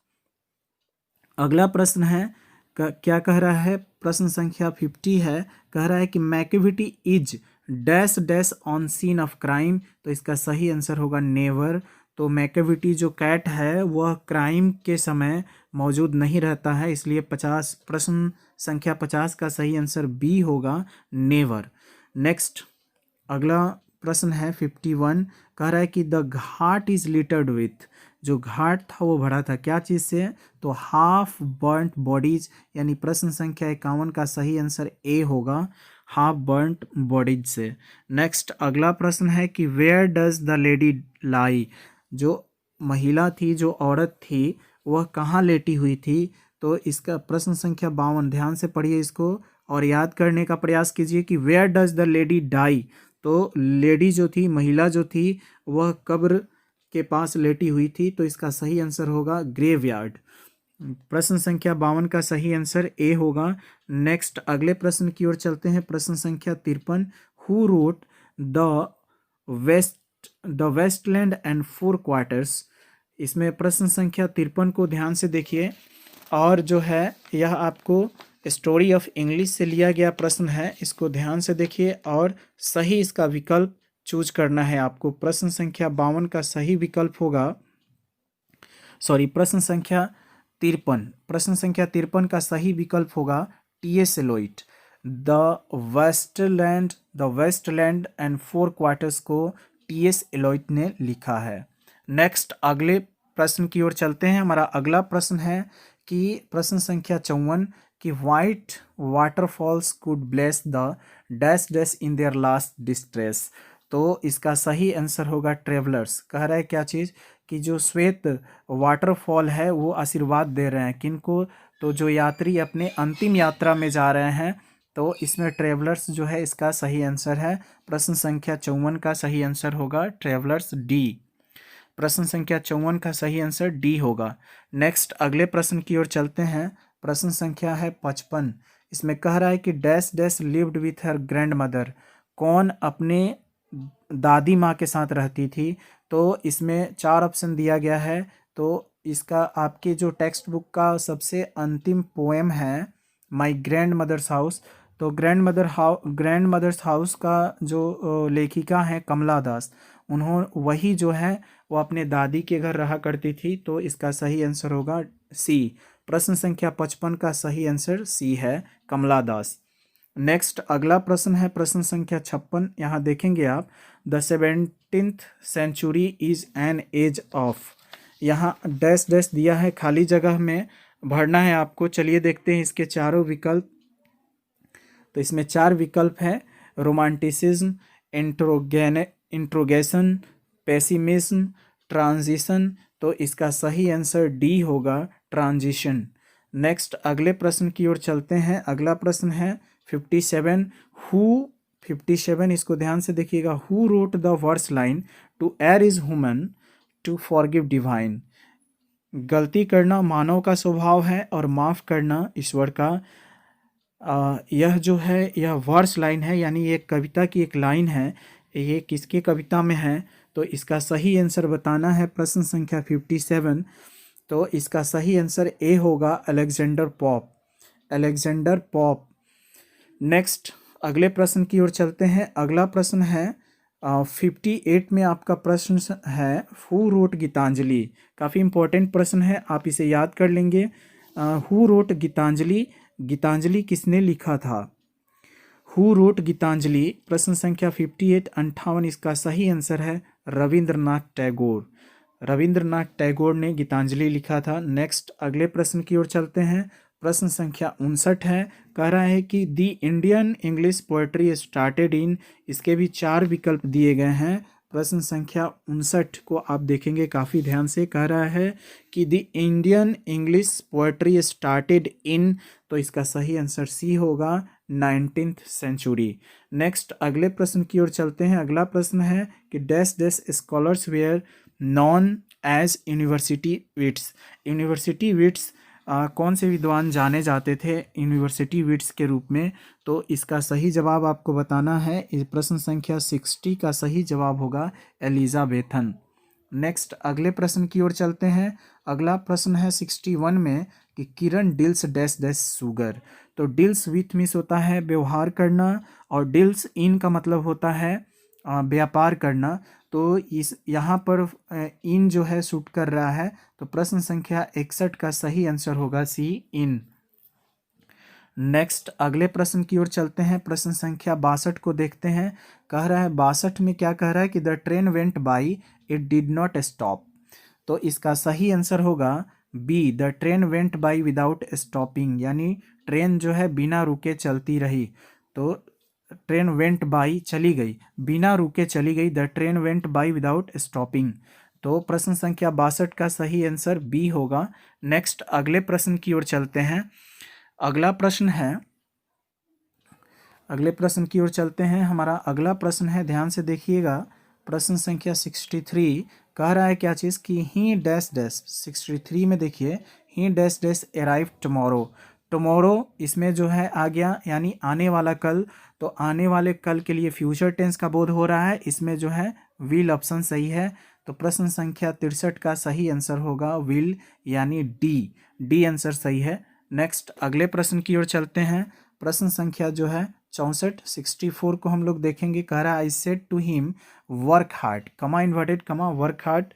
अगला प्रश्न है, क्या कह रहा है? प्रश्न संख्या 50 है। कह रहा है कि Macavity is dash dash on scene of crime. तो इसका सही आंसर होगा नेवर। तो मैकेविटी जो कैट है वह क्राइम के समय मौजूद नहीं रहता है, इसलिए 50 प्रश्न संख्या 50 का सही आंसर बी होगा, नेवर। नेक्स्ट अगला प्रश्न है 51। कह रहा है कि the Ghat is littered with. जो घाट था वो भरा था क्या चीज़ से? तो हाफ बर्न्ट बॉडीज, यानी प्रश्न संख्या 51 का सही आंसर ए होगा, हाफ बर्न्ट बॉडीज से। नेक्स्ट अगला प्रश्न है कि वेयर डज द लेडी लाई। जो महिला थी, जो औरत थी, वह कहाँ लेटी हुई थी? तो इसका प्रश्न संख्या 52, ध्यान से पढ़िए इसको और याद करने का प्रयास कीजिए कि where does the lady die. तो लेडी जो थी, महिला जो थी, वह कब्र के पास लेटी हुई थी, तो इसका सही आंसर होगा ग्रेवयार्ड। प्रश्न संख्या 52 का सही आंसर ए होगा। नेक्स्ट अगले प्रश्न की ओर चलते हैं। प्रश्न संख्या 53, who wrote the Westland and four quartets. इसमें प्रश्न संख्या 53 को ध्यान से देखिए और जो है यह आपको स्टोरी ऑफ इंग्लिश से लिया गया प्रश्न है, इसको ध्यान से देखिए और सही इसका विकल्प चूज करना है आपको। प्रश्न संख्या 52 का सही विकल्प होगा, प्रश्न संख्या 53 का सही विकल्प होगा T S. Eliot. The Westland and four Quartets को टी.एस. एलोइट ने लिखा है। नेक्स्ट अगले प्रश्न की ओर चलते हैं। हमारा अगला प्रश्न है कि प्रश्न संख्या 54 कि white waterfalls could bless the dash dash in their last distress. तो इसका सही आंसर होगा ट्रेवलर्स। कह रहा है क्या चीज़ कि जो श्वेत वाटरफॉल है वो आशीर्वाद दे रहे हैं किनको, तो जो यात्री अपने अंतिम यात्रा में जा रहे हैं, तो इसमें ट्रेवलर्स जो है इसका सही आंसर है। प्रश्न संख्या 54 का सही आंसर होगा ट्रेवलर्स, डी। प्रश्न संख्या 54 का सही आंसर डी होगा। नेक्स्ट अगले प्रश्न की ओर चलते हैं। प्रश्न संख्या है 55। इसमें कह रहा है कि dash dash lived with her grand mother. कौन अपने दादी माँ के साथ रहती थी? तो इसमें 4 ऑप्शन दिया गया है। तो इसका आपके जो टेक्स्ट बुक का सबसे अंतिम पोएम है माई ग्रैंड मदर्स हाउस, तो ग्रैंड मदर्स हाउस का जो लेखिका है कमला दास, वही जो है वो अपने दादी के घर रहा करती थी, तो इसका सही आंसर होगा सी। प्रश्न संख्या 55 का सही आंसर सी है, कमला दास। नेक्स्ट अगला प्रश्न है प्रश्न संख्या 56। यहाँ देखेंगे आप, the 17th century is an age of. यहाँ डैश डैश दिया है, खाली जगह में भरना है आपको। चलिए देखते हैं इसके चारों विकल्प। तो इसमें 4 विकल्प है, रोमांटिसिज्म, इंट्रोगेशन, पेसिमिज्म, ट्रांजिशन। तो इसका सही आंसर डी होगा, ट्रांजिशन। नेक्स्ट अगले प्रश्न की ओर चलते हैं। अगला प्रश्न है 57। 57, इसको ध्यान से देखिएगा। Who wrote the verse line to err is human to forgive divine. गलती करना मानव का स्वभाव है और माफ़ करना ईश्वर का। यह जो है यह वर्स लाइन है, यानी ये कविता की एक लाइन है। ये किसके कविता में है? तो इसका सही आंसर बताना है। प्रश्न संख्या 57। तो इसका सही आंसर ए होगा, अलेक्जेंडर पॉप। नेक्स्ट अगले प्रश्न की ओर चलते हैं। अगला प्रश्न है 58 में आपका प्रश्न है, हु रोट गीतांजलि। काफ़ी इंपॉर्टेंट प्रश्न है, आप इसे याद कर लेंगे। हु रोट गीतांजलि, गीतांजलि किसने लिखा था? Who wrote Gitanjali. प्रश्न संख्या 58, 58, इसका सही आंसर है रविंद्रनाथ टैगोर ने गीतांजलि लिखा था। नेक्स्ट अगले प्रश्न की ओर चलते हैं। प्रश्न संख्या 59 है, कह रहा है कि the Indian English poetry started in. इसके भी 4 विकल्प दिए गए हैं। प्रश्न संख्या 59 को आप देखेंगे काफ़ी ध्यान से। कह रहा है कि the Indian English poetry started in, तो इसका सही आंसर सी होगा, 19th सेंचुरी। नेक्स्ट अगले प्रश्न की ओर चलते हैं। अगला प्रश्न है कि dash dash scholars were none as university wits. कौन से विद्वान जाने जाते थे यूनिवर्सिटी विट्स के रूप में? तो इसका सही जवाब आपको बताना है। इस प्रश्न संख्या 60 का सही जवाब होगा एलिजाबेथन। नेक्स्ट अगले प्रश्न की ओर चलते हैं। अगला प्रश्न है 61 में कि किरण डील्स डैश डैश शुगर। तो डील्स विथ मिस होता है व्यवहार करना, और डील्स इन का मतलब होता है व्यापार करना। तो इस यहाँ पर इन जो है शूट कर रहा है, तो प्रश्न संख्या 61 का सही आंसर होगा सी, इन। नेक्स्ट अगले प्रश्न की ओर चलते हैं। प्रश्न संख्या 62 को देखते हैं। कह रहा है 62 में क्या कह रहा है कि the train went by, it did not stop. तो इसका सही आंसर होगा B, the train went by without stopping, यानी ट्रेन जो है बिना रुके चलती रही। तो ट्रेन वेंट बाई चली गई, बिना रुके चली गई। The train went by without stopping. तो प्रश्न संख्या 62 का सही आंसर बी होगा। नेक्स्ट अगले प्रश्न की ओर चलते हैं। अगला प्रश्न है, अगले प्रश्न की ओर चलते हैं। हमारा अगला प्रश्न है, ध्यान से देखिएगा, प्रश्न संख्या 63 कह रहा है क्या चीज़ कि ही डैश डैश। 63 में देखिए, ही dash dash arrive tomorrow. Tomorrow इसमें जो है आ गया, यानी आने वाला कल। तो आने वाले कल के लिए फ्यूचर टेंस का बोध हो रहा है, इसमें जो है विल ऑप्शन सही है। तो प्रश्न संख्या 63 का सही आंसर होगा विल, यानी डी आंसर सही है। नेक्स्ट अगले प्रश्न की ओर चलते हैं। प्रश्न संख्या जो है 64 को हम लोग देखेंगे। कह रहा है I said to him work hard, comma inverted comma work hard.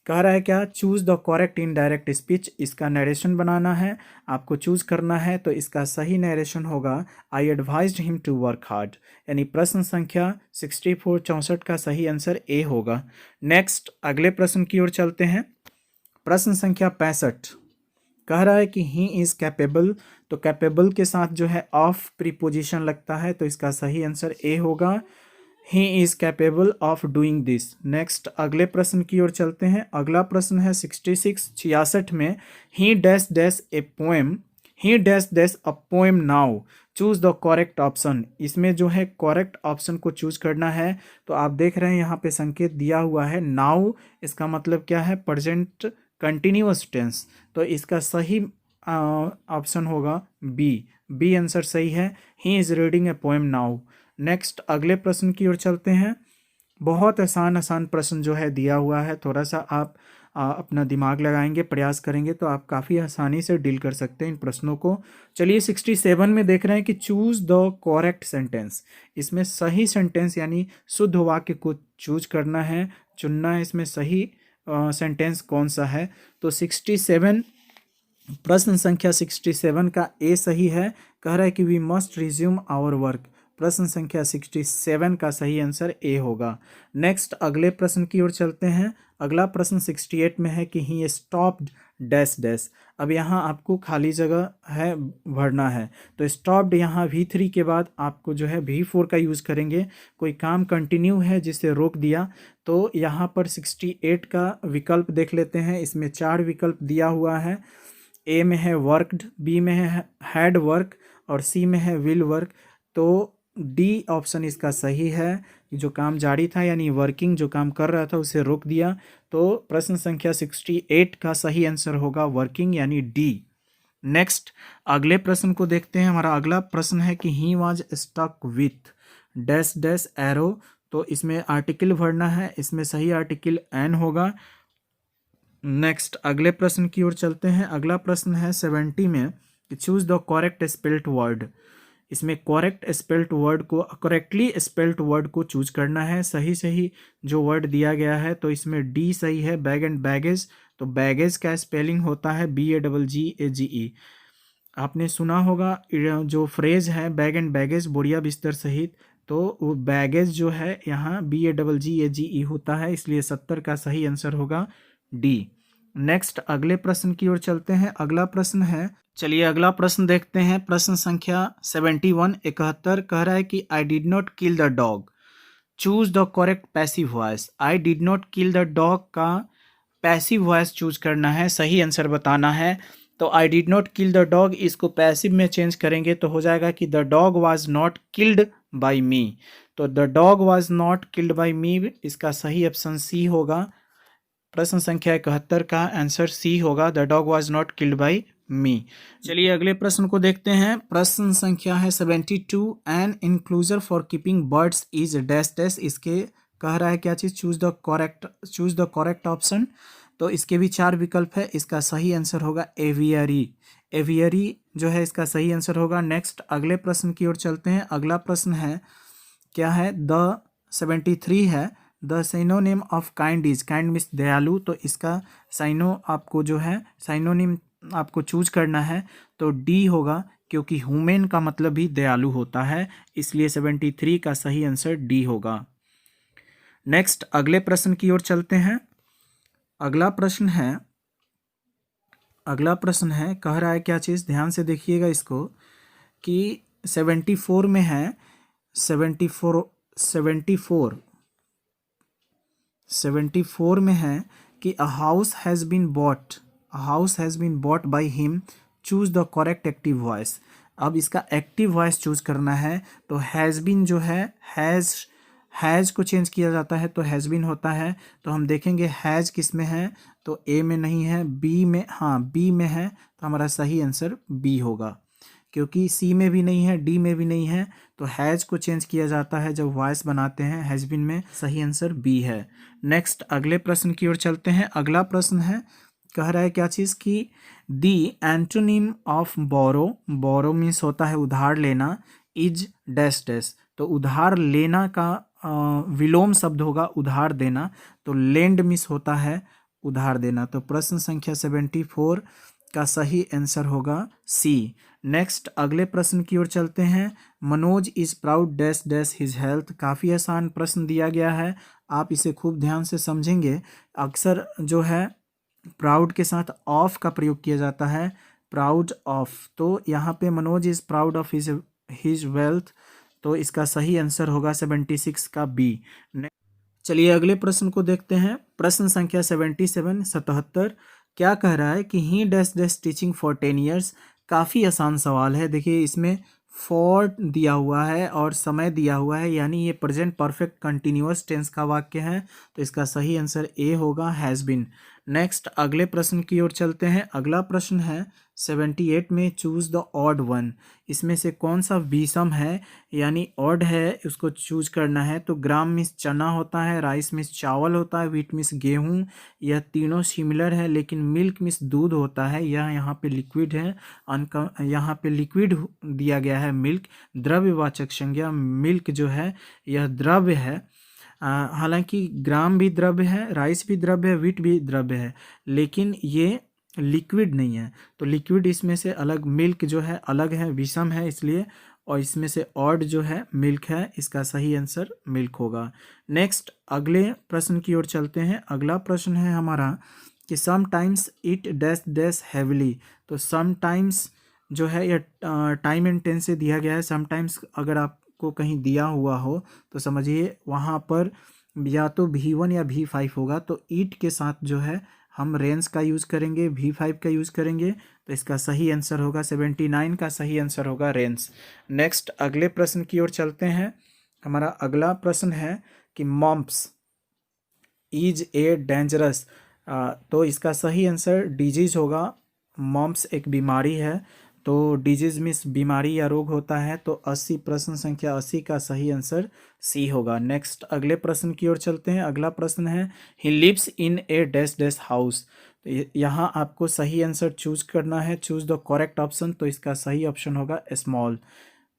कह रहा है क्या, choose the correct indirect speech. इसका नरेशन बनाना है, आपको चूज करना है। तो इसका सही नरेशन होगा I advised him to work hard, यानी प्रश्न संख्या 64 का सही आंसर ए होगा। नेक्स्ट अगले प्रश्न की ओर चलते हैं। प्रश्न संख्या 65 कह रहा है कि ही इज़ कैपेबल। तो कैपेबल के साथ जो है ऑफ प्रीपोजिशन लगता है, तो इसका सही आंसर ए होगा, he is capable of doing this. Next अगले प्रश्न की ओर चलते हैं। अगला प्रश्न है 66 में, ही dash dash a poem, he dash dash a poem now, choose the correct option. इसमें जो है करेक्ट ऑप्शन को चूज करना है। तो आप देख रहे हैं यहाँ पे संकेत दिया हुआ है नाउ, इसका मतलब क्या है, प्रेजेंट कंटिन्यूअस टेंस। तो इसका सही ऑप्शन होगा बी आंसर सही है, he is reading a poem now. Next अगले प्रश्न की ओर चलते हैं। बहुत आसान प्रश्न जो है दिया हुआ है, थोड़ा सा आप अपना दिमाग लगाएंगे, प्रयास करेंगे तो आप काफ़ी आसानी से डील कर सकते हैं इन प्रश्नों को। चलिए 67 में देख रहे हैं कि चूज द करेक्ट सेंटेंस। इसमें सही सेंटेंस यानी शुद्ध वाक्य को चूज करना है, चुनना है। इसमें सही सेंटेंस कौन सा है। तो 67 प्रश्न संख्या 67 का ए सही है। कह रहा है कि we must resume our work. प्रश्न संख्या 67 का सही आंसर ए होगा। नेक्स्ट अगले प्रश्न की ओर चलते हैं। अगला प्रश्न 68 में है कि ही स्टॉप्ड डैश डैश। अब यहाँ आपको खाली जगह है भरना है। तो स्टॉप्ड यहाँ V3 के बाद आपको जो है V4 का यूज़ करेंगे। कोई काम कंटिन्यू है जिसे रोक दिया, तो यहाँ पर 68 का विकल्प देख लेते हैं। इसमें 4 विकल्प दिया हुआ है। ए में है वर्कड, बी में है हैड वर्क और सी में है विल वर्क। तो डी ऑप्शन इसका सही है। जो काम जारी था यानी वर्किंग, जो काम कर रहा था उसे रोक दिया। तो प्रश्न संख्या 68 का सही आंसर होगा वर्किंग, यानी डी। नेक्स्ट अगले प्रश्न को देखते हैं। हमारा अगला प्रश्न है कि he was stuck with dash dash arrow. तो इसमें आर्टिकल भरना है, इसमें सही आर्टिकल एन होगा। नेक्स्ट अगले प्रश्न की ओर चलते हैं। अगला प्रश्न है 70 में कि choose the correct spelt word. इसमें करेक्ट स्पेल्ट वर्ड को, करेक्टली स्पेल्ट वर्ड को चूज करना है। सही जो वर्ड दिया गया है, तो इसमें डी सही है, बैग एंड बैगेज। तो बैगेज का स्पेलिंग होता है BAGGAGE। आपने सुना होगा जो फ्रेज है बैग एंड बैगेज, बोरिया बिस्तर सहित। तो वो बैगेज जो है यहाँ BAGGAGE होता है, इसलिए 70 का सही आंसर होगा डी। नेक्स्ट अगले प्रश्न की ओर चलते हैं। अगला प्रश्न है, चलिए अगला प्रश्न देखते हैं। प्रश्न संख्या 71 कह रहा है कि I did not kill the dog, choose the correct passive voice. I did not kill the dog का पैसिव वॉइस चूज करना है, सही आंसर बताना है। तो I did not kill the dog, इसको पैसिव में चेंज करेंगे तो हो जाएगा कि the dog was not killed by me. तो the dog was not killed by me, इसका सही ऑप्शन सी होगा। प्रश्न संख्या 71 का आंसर सी होगा, the dog was not killed by me. चलिए अगले प्रश्न को देखते हैं। प्रश्न संख्या है 72, an enclosure for keeping birds is dash dash. इसके कह रहा है क्या चीज़, चूज द करेक्ट ऑप्शन। तो इसके भी 4 विकल्प है, इसका सही आंसर होगा एवियरी। एवियरी जो है इसका सही आंसर होगा। नेक्स्ट अगले प्रश्न की ओर चलते हैं। अगला प्रश्न है क्या है, द 73 है, the synonym of kind is, kind means दयालु। तो इसका आपको जो है साइनोनिम आपको चूज करना है, तो डी होगा, क्योंकि ह्यूमन का मतलब भी दयालु होता है, इसलिए 73 का सही आंसर डी होगा। नेक्स्ट अगले प्रश्न की ओर चलते हैं। अगला प्रश्न है कह रहा है क्या चीज़, ध्यान से देखिएगा इसको, कि 74 में है, 74 में है कि a house has been bought by him, choose the correct active voice. अब इसका एक्टिव वॉइस चूज करना है, तो हैज़ बीन जो है, हैज़ को चेंज किया जाता है तो हैज़ बीन होता है। तो हम देखेंगे हैज़ किस में है, तो ए में नहीं है, बी में, हाँ बी में है, तो हमारा सही आंसर बी होगा। क्योंकि सी में भी नहीं है, डी में भी नहीं है, तो हैज़ को चेंज किया जाता है जब वॉइस बनाते हैं हैज़ बीन में। सही आंसर बी है। नेक्स्ट अगले प्रश्न की ओर चलते हैं। अगला प्रश्न है, कह रहा है क्या चीज़ कि the antonym of borrow means होता है उधार लेना, इज डैश डैश। तो उधार लेना का विलोम शब्द होगा उधार देना, तो लेंड मीन्स होता है उधार देना। तो प्रश्न संख्या 74 का सही आंसर होगा सी। नेक्स्ट अगले प्रश्न की ओर चलते हैं। Manoj is proud dash dash his health. काफ़ी आसान प्रश्न दिया गया है, आप इसे खूब ध्यान से समझेंगे। अक्सर जो है प्राउड के साथ ऑफ का प्रयोग किया जाता है, प्राउड ऑफ। तो यहाँ पे Manoj is proud of his wealth, तो इसका सही आंसर होगा 76 का बी। चलिए अगले प्रश्न को देखते हैं। प्रश्न संख्या 77 क्या कह रहा है कि ही dash dash teaching for 10 years. काफ़ी आसान सवाल है। देखिए इसमें फॉर दिया हुआ है और समय दिया हुआ है, यानी ये प्रेजेंट परफेक्ट कंटिन्यूअस टेंस का वाक्य है, तो इसका सही आंसर ए होगा, हैज़ बीन। नेक्स्ट अगले प्रश्न की ओर चलते हैं। अगला प्रश्न है 78 में, चूज द ऑड वन। इसमें से कौन सा विषम है, यानी ऑड है, उसको चूज करना है। तो ग्राम मिस चना होता है, राइस मिस चावल होता है, व्हीट मिस गेहूँ। यह तीनों सिमिलर है, लेकिन मिल्क मिस दूध होता है, यह यहाँ पे लिक्विड है। यहाँ पे लिक्विड दिया गया है मिल्क, द्रव्यवाचक संज्ञा मिल्क जो है यह द्रव्य है। हालांकि ग्राम भी द्रव्य है, राइस भी द्रव्य है, व्हीट भी द्रव्य है, लेकिन ये लिक्विड नहीं है। तो लिक्विड इसमें से अलग, मिल्क जो है अलग है, विषम है इसलिए, और इसमें से ऑड जो है मिल्क है, इसका सही आंसर मिल्क होगा। नेक्स्ट अगले प्रश्न की ओर चलते हैं। अगला प्रश्न है हमारा कि sometimes it dash dash heavily. तो समटाइम्स जो है यह टाइम एंड टेंस से दिया गया है। समटाइम्स अगर आपको कहीं दिया हुआ हो तो समझिए वहाँ पर या तो V1 या V5 होगा, तो ईट के साथ जो है हम रेंज का यूज़ करेंगे, V5 का यूज़ करेंगे, तो इसका सही आंसर होगा 79 का सही आंसर होगा रेंज। नेक्स्ट अगले प्रश्न की ओर चलते हैं। हमारा अगला प्रश्न है कि मॉम्प्स इज ए डेंजरस। तो इसका सही आंसर डिजीज होगा। मॉम्प्स एक बीमारी है, तो डिजीज मीन्स बीमारी या रोग होता है, तो 80 प्रश्न संख्या 80 का सही आंसर सी होगा। नेक्स्ट अगले प्रश्न की ओर चलते हैं। अगला प्रश्न है he lives in a dash dash house. तो यहाँ आपको सही आंसर चूज करना है, चूज द करेक्ट ऑप्शन, तो इसका सही ऑप्शन होगा स्मॉल।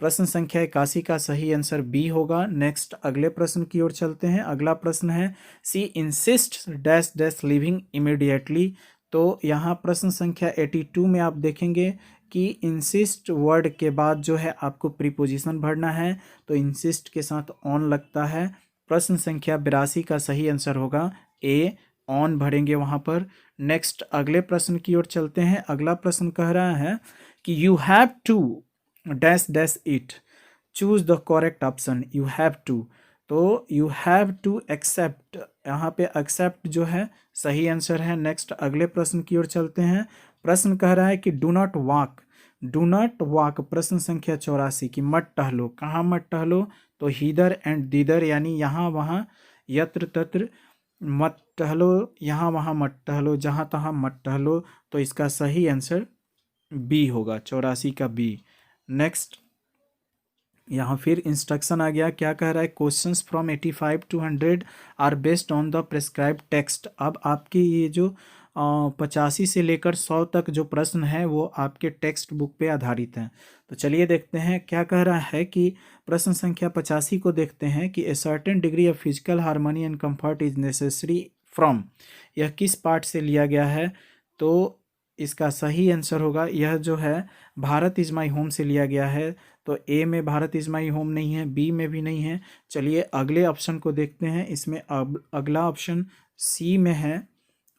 प्रश्न संख्या 81 का सही आंसर बी होगा। नेक्स्ट अगले प्रश्न की ओर चलते हैं। अगला प्रश्न है she insist dash dash leaving immediately. तो यहाँ प्रश्न संख्या 82 में आप देखेंगे कि इंसिस्ट वर्ड के बाद जो है आपको प्रीपोजिशन भरना है, तो इंसिस्ट के साथ ऑन लगता है। प्रश्न संख्या 82 का सही आंसर होगा ए, ऑन भरेंगे वहाँ पर। नेक्स्ट अगले प्रश्न की ओर चलते हैं। अगला प्रश्न कह रहा है कि you have to dash dash it, choose the correct option. You have to, तो यू हैव टू एक्सेप्ट, यहाँ पे एक्सेप्ट जो है सही आंसर है। नेक्स्ट अगले प्रश्न की ओर चलते हैं। प्रश्न कह रहा है कि do not walk, do not walk. प्रश्न संख्या 84 की मत टहलो, कहाँ मत टहलो, तो हीदर एंड दीदर, यानी यहाँ वहाँ, यत्र तत्र मत टहलो, यहाँ वहाँ मत टहलो, जहाँ तहाँ मत टहलो, तो इसका सही आंसर बी होगा, 84 का बी। नेक्स्ट यहाँ फिर इंस्ट्रक्शन आ गया, क्या कह रहा है, questions from 85 to 100 are based on the prescribe text. अब आपके ये जो 85 से लेकर 100 तक जो प्रश्न है वो आपके टेक्स्ट बुक पे आधारित हैं। तो चलिए देखते हैं क्या कह रहा है कि प्रश्न संख्या 85 को देखते हैं कि a certain degree of physical harmony and comfort is necessary from. यह किस पार्ट से लिया गया है, तो इसका सही आंसर होगा, यह जो है भारत इज़ माई होम से लिया गया है। तो ए में भारत इज़ माई होम नहीं है, बी में भी नहीं है। चलिए अगले ऑप्शन को देखते हैं। इसमें अब अगला ऑप्शन सी में है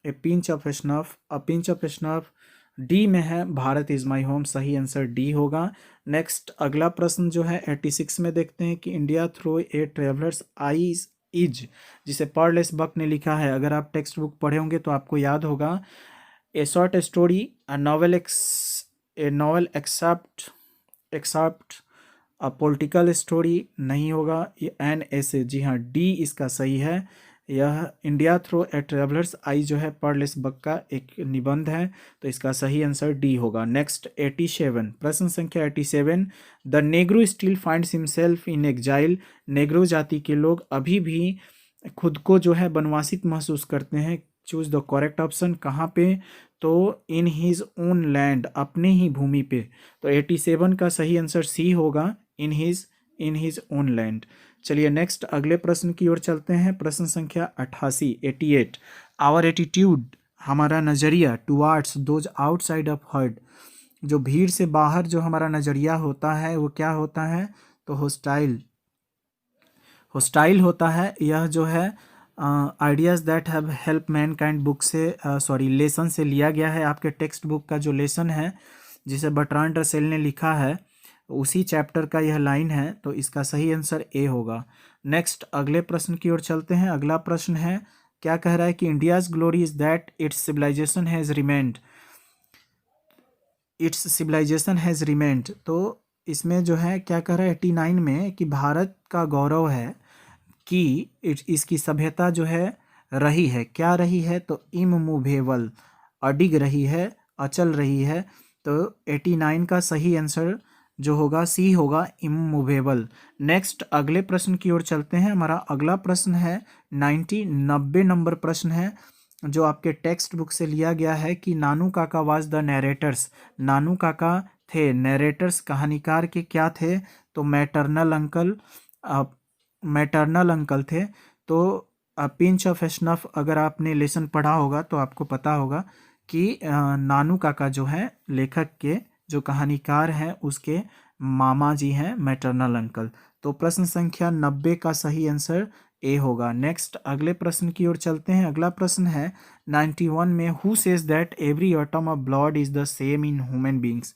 ए pinch of snuff, a pinch of snuff. D में है भारत इज़ माई होम, सही आंसर डी होगा। नेक्स्ट अगला प्रश्न जो है 86 में देखते हैं कि India through a travellers eyes is, जिसे पर्लेस बक ने लिखा है। अगर आप टेक्स्ट बुक पढ़े होंगे तो आपको याद होगा, a short story, a novel except a political story नहीं होगा, ये एन ऐसे, जी हाँ डी इसका सही है। यह इंडिया थ्रू ए ट्रेवलर्स आई जो है पर्लेस बक का एक निबंध है, तो इसका सही आंसर डी होगा। नेक्स्ट 87, प्रश्न संख्या 87, the Negro still finds himself in exile, Negro जाति के लोग अभी भी खुद को जो है वनवासित महसूस करते हैं। चूज द करेक्ट ऑप्शन, कहाँ पे, तो इन हिज ओन लैंड, अपने ही भूमि पे। तो 87 का सही आंसर सी होगा, इन हिज ओन लैंड। चलिए नेक्स्ट अगले प्रश्न की ओर चलते हैं। प्रश्न संख्या 88, 88, आवर एटीट्यूड, हमारा नज़रिया, towards those outside of heard, जो भीड़ से बाहर जो हमारा नज़रिया होता है वो क्या होता है, तो होस्टाइल होता है। यह जो है ideas that have help Mankind book से लेसन से लिया गया है। आपके टेक्स्ट बुक का जो लेसन है जिसे बर्ट्रांड रसेल ने लिखा है, उसी चैप्टर का यह लाइन है, तो इसका सही आंसर ए होगा। नेक्स्ट अगले प्रश्न की ओर चलते हैं। अगला प्रश्न है, क्या कह रहा है कि India's glory is that its civilisation has remained, तो इसमें जो है क्या कह रहा है 89 में, कि भारत का गौरव है कि इसकी सभ्यता जो है रही है, क्या रही है, तो इमूवेबल, अडिग रही है, अचल रही है। तो 89 का सही आंसर जो होगा सी होगा, इमूवेबल। नेक्स्ट अगले प्रश्न की ओर चलते हैं। हमारा अगला प्रश्न है 90 नंबर प्रश्न है, जो आपके टेक्स्ट बुक से लिया गया है कि नानू काका वाज द नरेटर्स, नानू काका थे नरेटर्स, कहानीकार के क्या थे, तो मैटरनल अंकल थे। तो पिंच ऑफ स्नफ, अगर आपने लेसन पढ़ा होगा तो आपको पता होगा कि नानू काका जो है लेखक के जो कहानीकार हैं उसके मामा जी हैं, मैटरनल अंकल। तो प्रश्न संख्या 90 का सही आंसर ए होगा। नेक्स्ट अगले प्रश्न की ओर चलते हैं। अगला प्रश्न है 91 में, who says that every atom of blood is the same in human beings.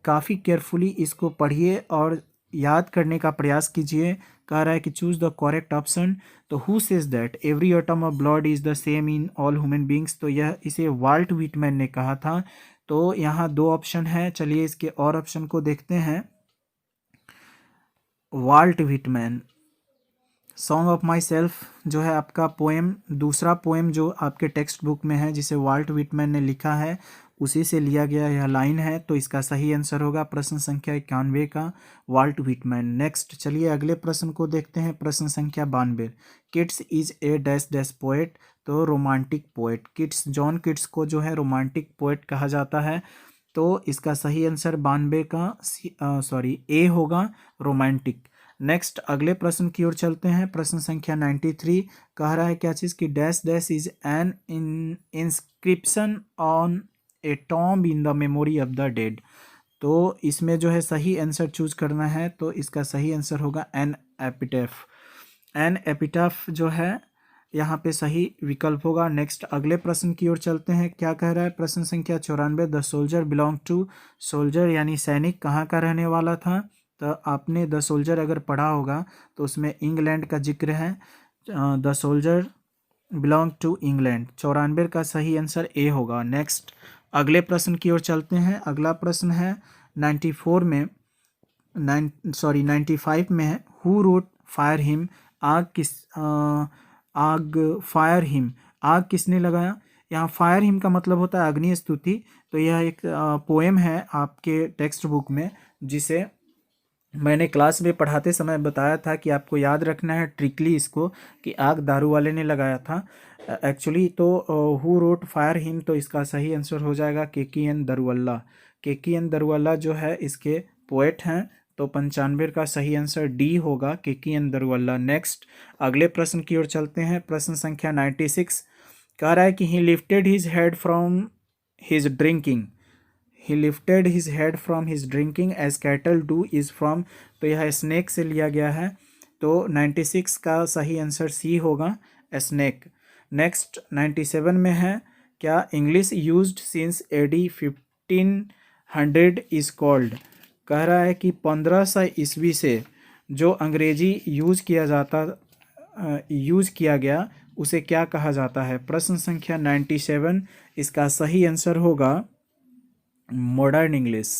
काफ़ी केयरफुली इसको पढ़िए और याद करने का प्रयास कीजिए। कह रहा है कि चूज द करेक्ट ऑप्शन, तो who says that every atom of blood is the same in all human beings, तो यह इसे वाल्ट व्हिटमैन ने कहा था। तो यहाँ दो ऑप्शन है, चलिए इसके और ऑप्शन को देखते हैं। Walt Whitman, song of myself जो है आपका पोएम, दूसरा पोएम जो आपके टेक्स्ट बुक में है जिसे वाल्ट व्हिटमैन ने लिखा है, उसी से लिया गया यह लाइन है। तो इसका सही आंसर होगा प्रश्न संख्या 91 का, वाल्ट व्हिटमैन। नेक्स्ट चलिए अगले प्रश्न को देखते हैं। प्रश्न संख्या 92, Keats is a dash dash poet, तो romantic poet. Keats, John Keats को जो है रोमांटिक पोएट कहा जाता है। तो इसका सही आंसर 92 का ए होगा, रोमांटिक। नेक्स्ट अगले प्रश्न की ओर चलते हैं। प्रश्न संख्या 93 कह रहा है क्या चीज़, कि dash dash is an inscription on A tomb in the memory of the dead. तो इसमें जो है सही आंसर चूज करना है, तो इसका सही आंसर होगा एन एपिटैफ। एन एपिटैफ जो है यहाँ पे सही विकल्प होगा। नेक्स्ट अगले प्रश्न की ओर चलते हैं। क्या कह रहा है प्रश्न संख्या 94, the soldier belong to, soldier यानी सैनिक कहाँ का रहने वाला था, तो आपने द सोल्जर अगर पढ़ा होगा तो उसमें इंग्लैंड का जिक्र है। The soldier belong to England, 94 का सही आंसर ए होगा। नेक्स्ट अगले प्रश्न की ओर चलते हैं। अगला प्रश्न है 94 में 95 में है, who wrote fire him, fire him, आग किसने लगाया। यहाँ फायर हिम का मतलब होता है अग्नि स्तुति। तो यह एक पोएम है आपके टेक्स्ट बुक में, जिसे मैंने क्लास में पढ़ाते समय बताया था कि आपको याद रखना है ट्रिकली इसको, कि आग दारू वाले ने लगाया था एक्चुअली। तो हु रोट फायर हिम, तो इसका सही आंसर हो जाएगा केकीएन दरुवल्ला। केकीएन दरुवल्ला जो है इसके पोएट हैं। तो 95 का सही आंसर डी होगा, केकीएन दरुवल्ला। नेक्स्ट अगले प्रश्न की ओर चलते हैं। प्रश्न संख्या 96 कह रहा है कि he lifted his head from his drinking, he lifted his head from his drinking as cattle do is from, तो यह स्नेक से लिया गया है। तो 96 का सही आंसर सी होगा, स्नेक। नेक्स्ट 97 में है, क्या English used since AD 1500 is called. कह रहा है कि 1500 ईस्वी से जो अंग्रेजी यूज किया जाता यूज किया गया उसे क्या कहा जाता है। प्रश्न संख्या 97, इसका सही आंसर होगा मॉडर्न इंग्लिश।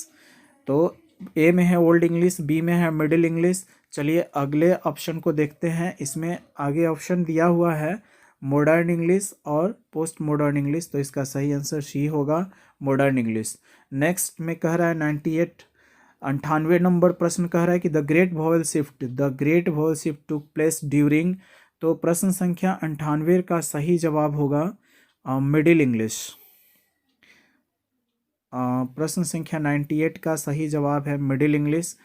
तो ए में है ओल्ड इंग्लिश, बी में है मिडिल इंग्लिश। चलिए अगले ऑप्शन को देखते हैं। इसमें आगे ऑप्शन दिया हुआ है मॉडर्न इंग्लिश और पोस्ट मॉडर्न इंग्लिश, तो इसका सही आंसर सी होगा मॉडर्न इंग्लिश। नेक्स्ट में कह रहा है 98 नंबर प्रश्न कह रहा है कि the great vowel shift took place during. तो प्रश्न संख्या 98 का सही जवाब होगा मिडिल इंग्लिश। प्रश्न संख्या 98 का सही जवाब है मिडिल इंग्लिश।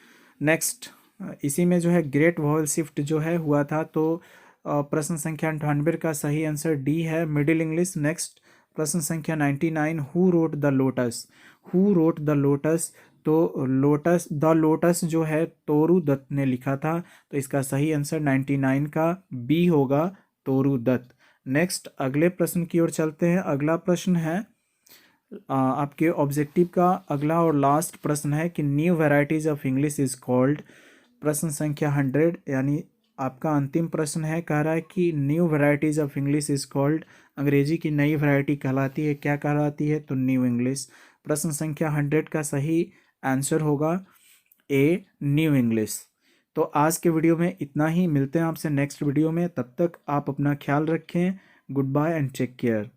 नेक्स्ट इसी में जो है ग्रेट वॉवेल शिफ्ट जो है हुआ था, तो प्रश्न संख्या 98 का सही आंसर डी है मिडिल इंग्लिश। नेक्स्ट प्रश्न संख्या 99, हु रोट द लोटस। तो द लोटस जो है तोरू दत्त ने लिखा था, तो इसका सही आंसर 99 का बी होगा तोरू दत्त। नेक्स्ट अगले प्रश्न की ओर चलते हैं। अगला प्रश्न है आपके ऑब्जेक्टिव का अगला और लास्ट प्रश्न है कि new varieties of English is called. प्रश्न संख्या 100 यानी आपका अंतिम प्रश्न है, कह रहा है कि new varieties of English is called, अंग्रेजी की नई वैरायटी कहलाती है, क्या कहलाती है, तो न्यू इंग्लिश। प्रश्न संख्या 100 का सही आंसर होगा ए न्यू इंग्लिश। तो आज के वीडियो में इतना ही, मिलते हैं आपसे नेक्स्ट वीडियो में। तब तक आप अपना ख्याल रखें। Goodbye and take care.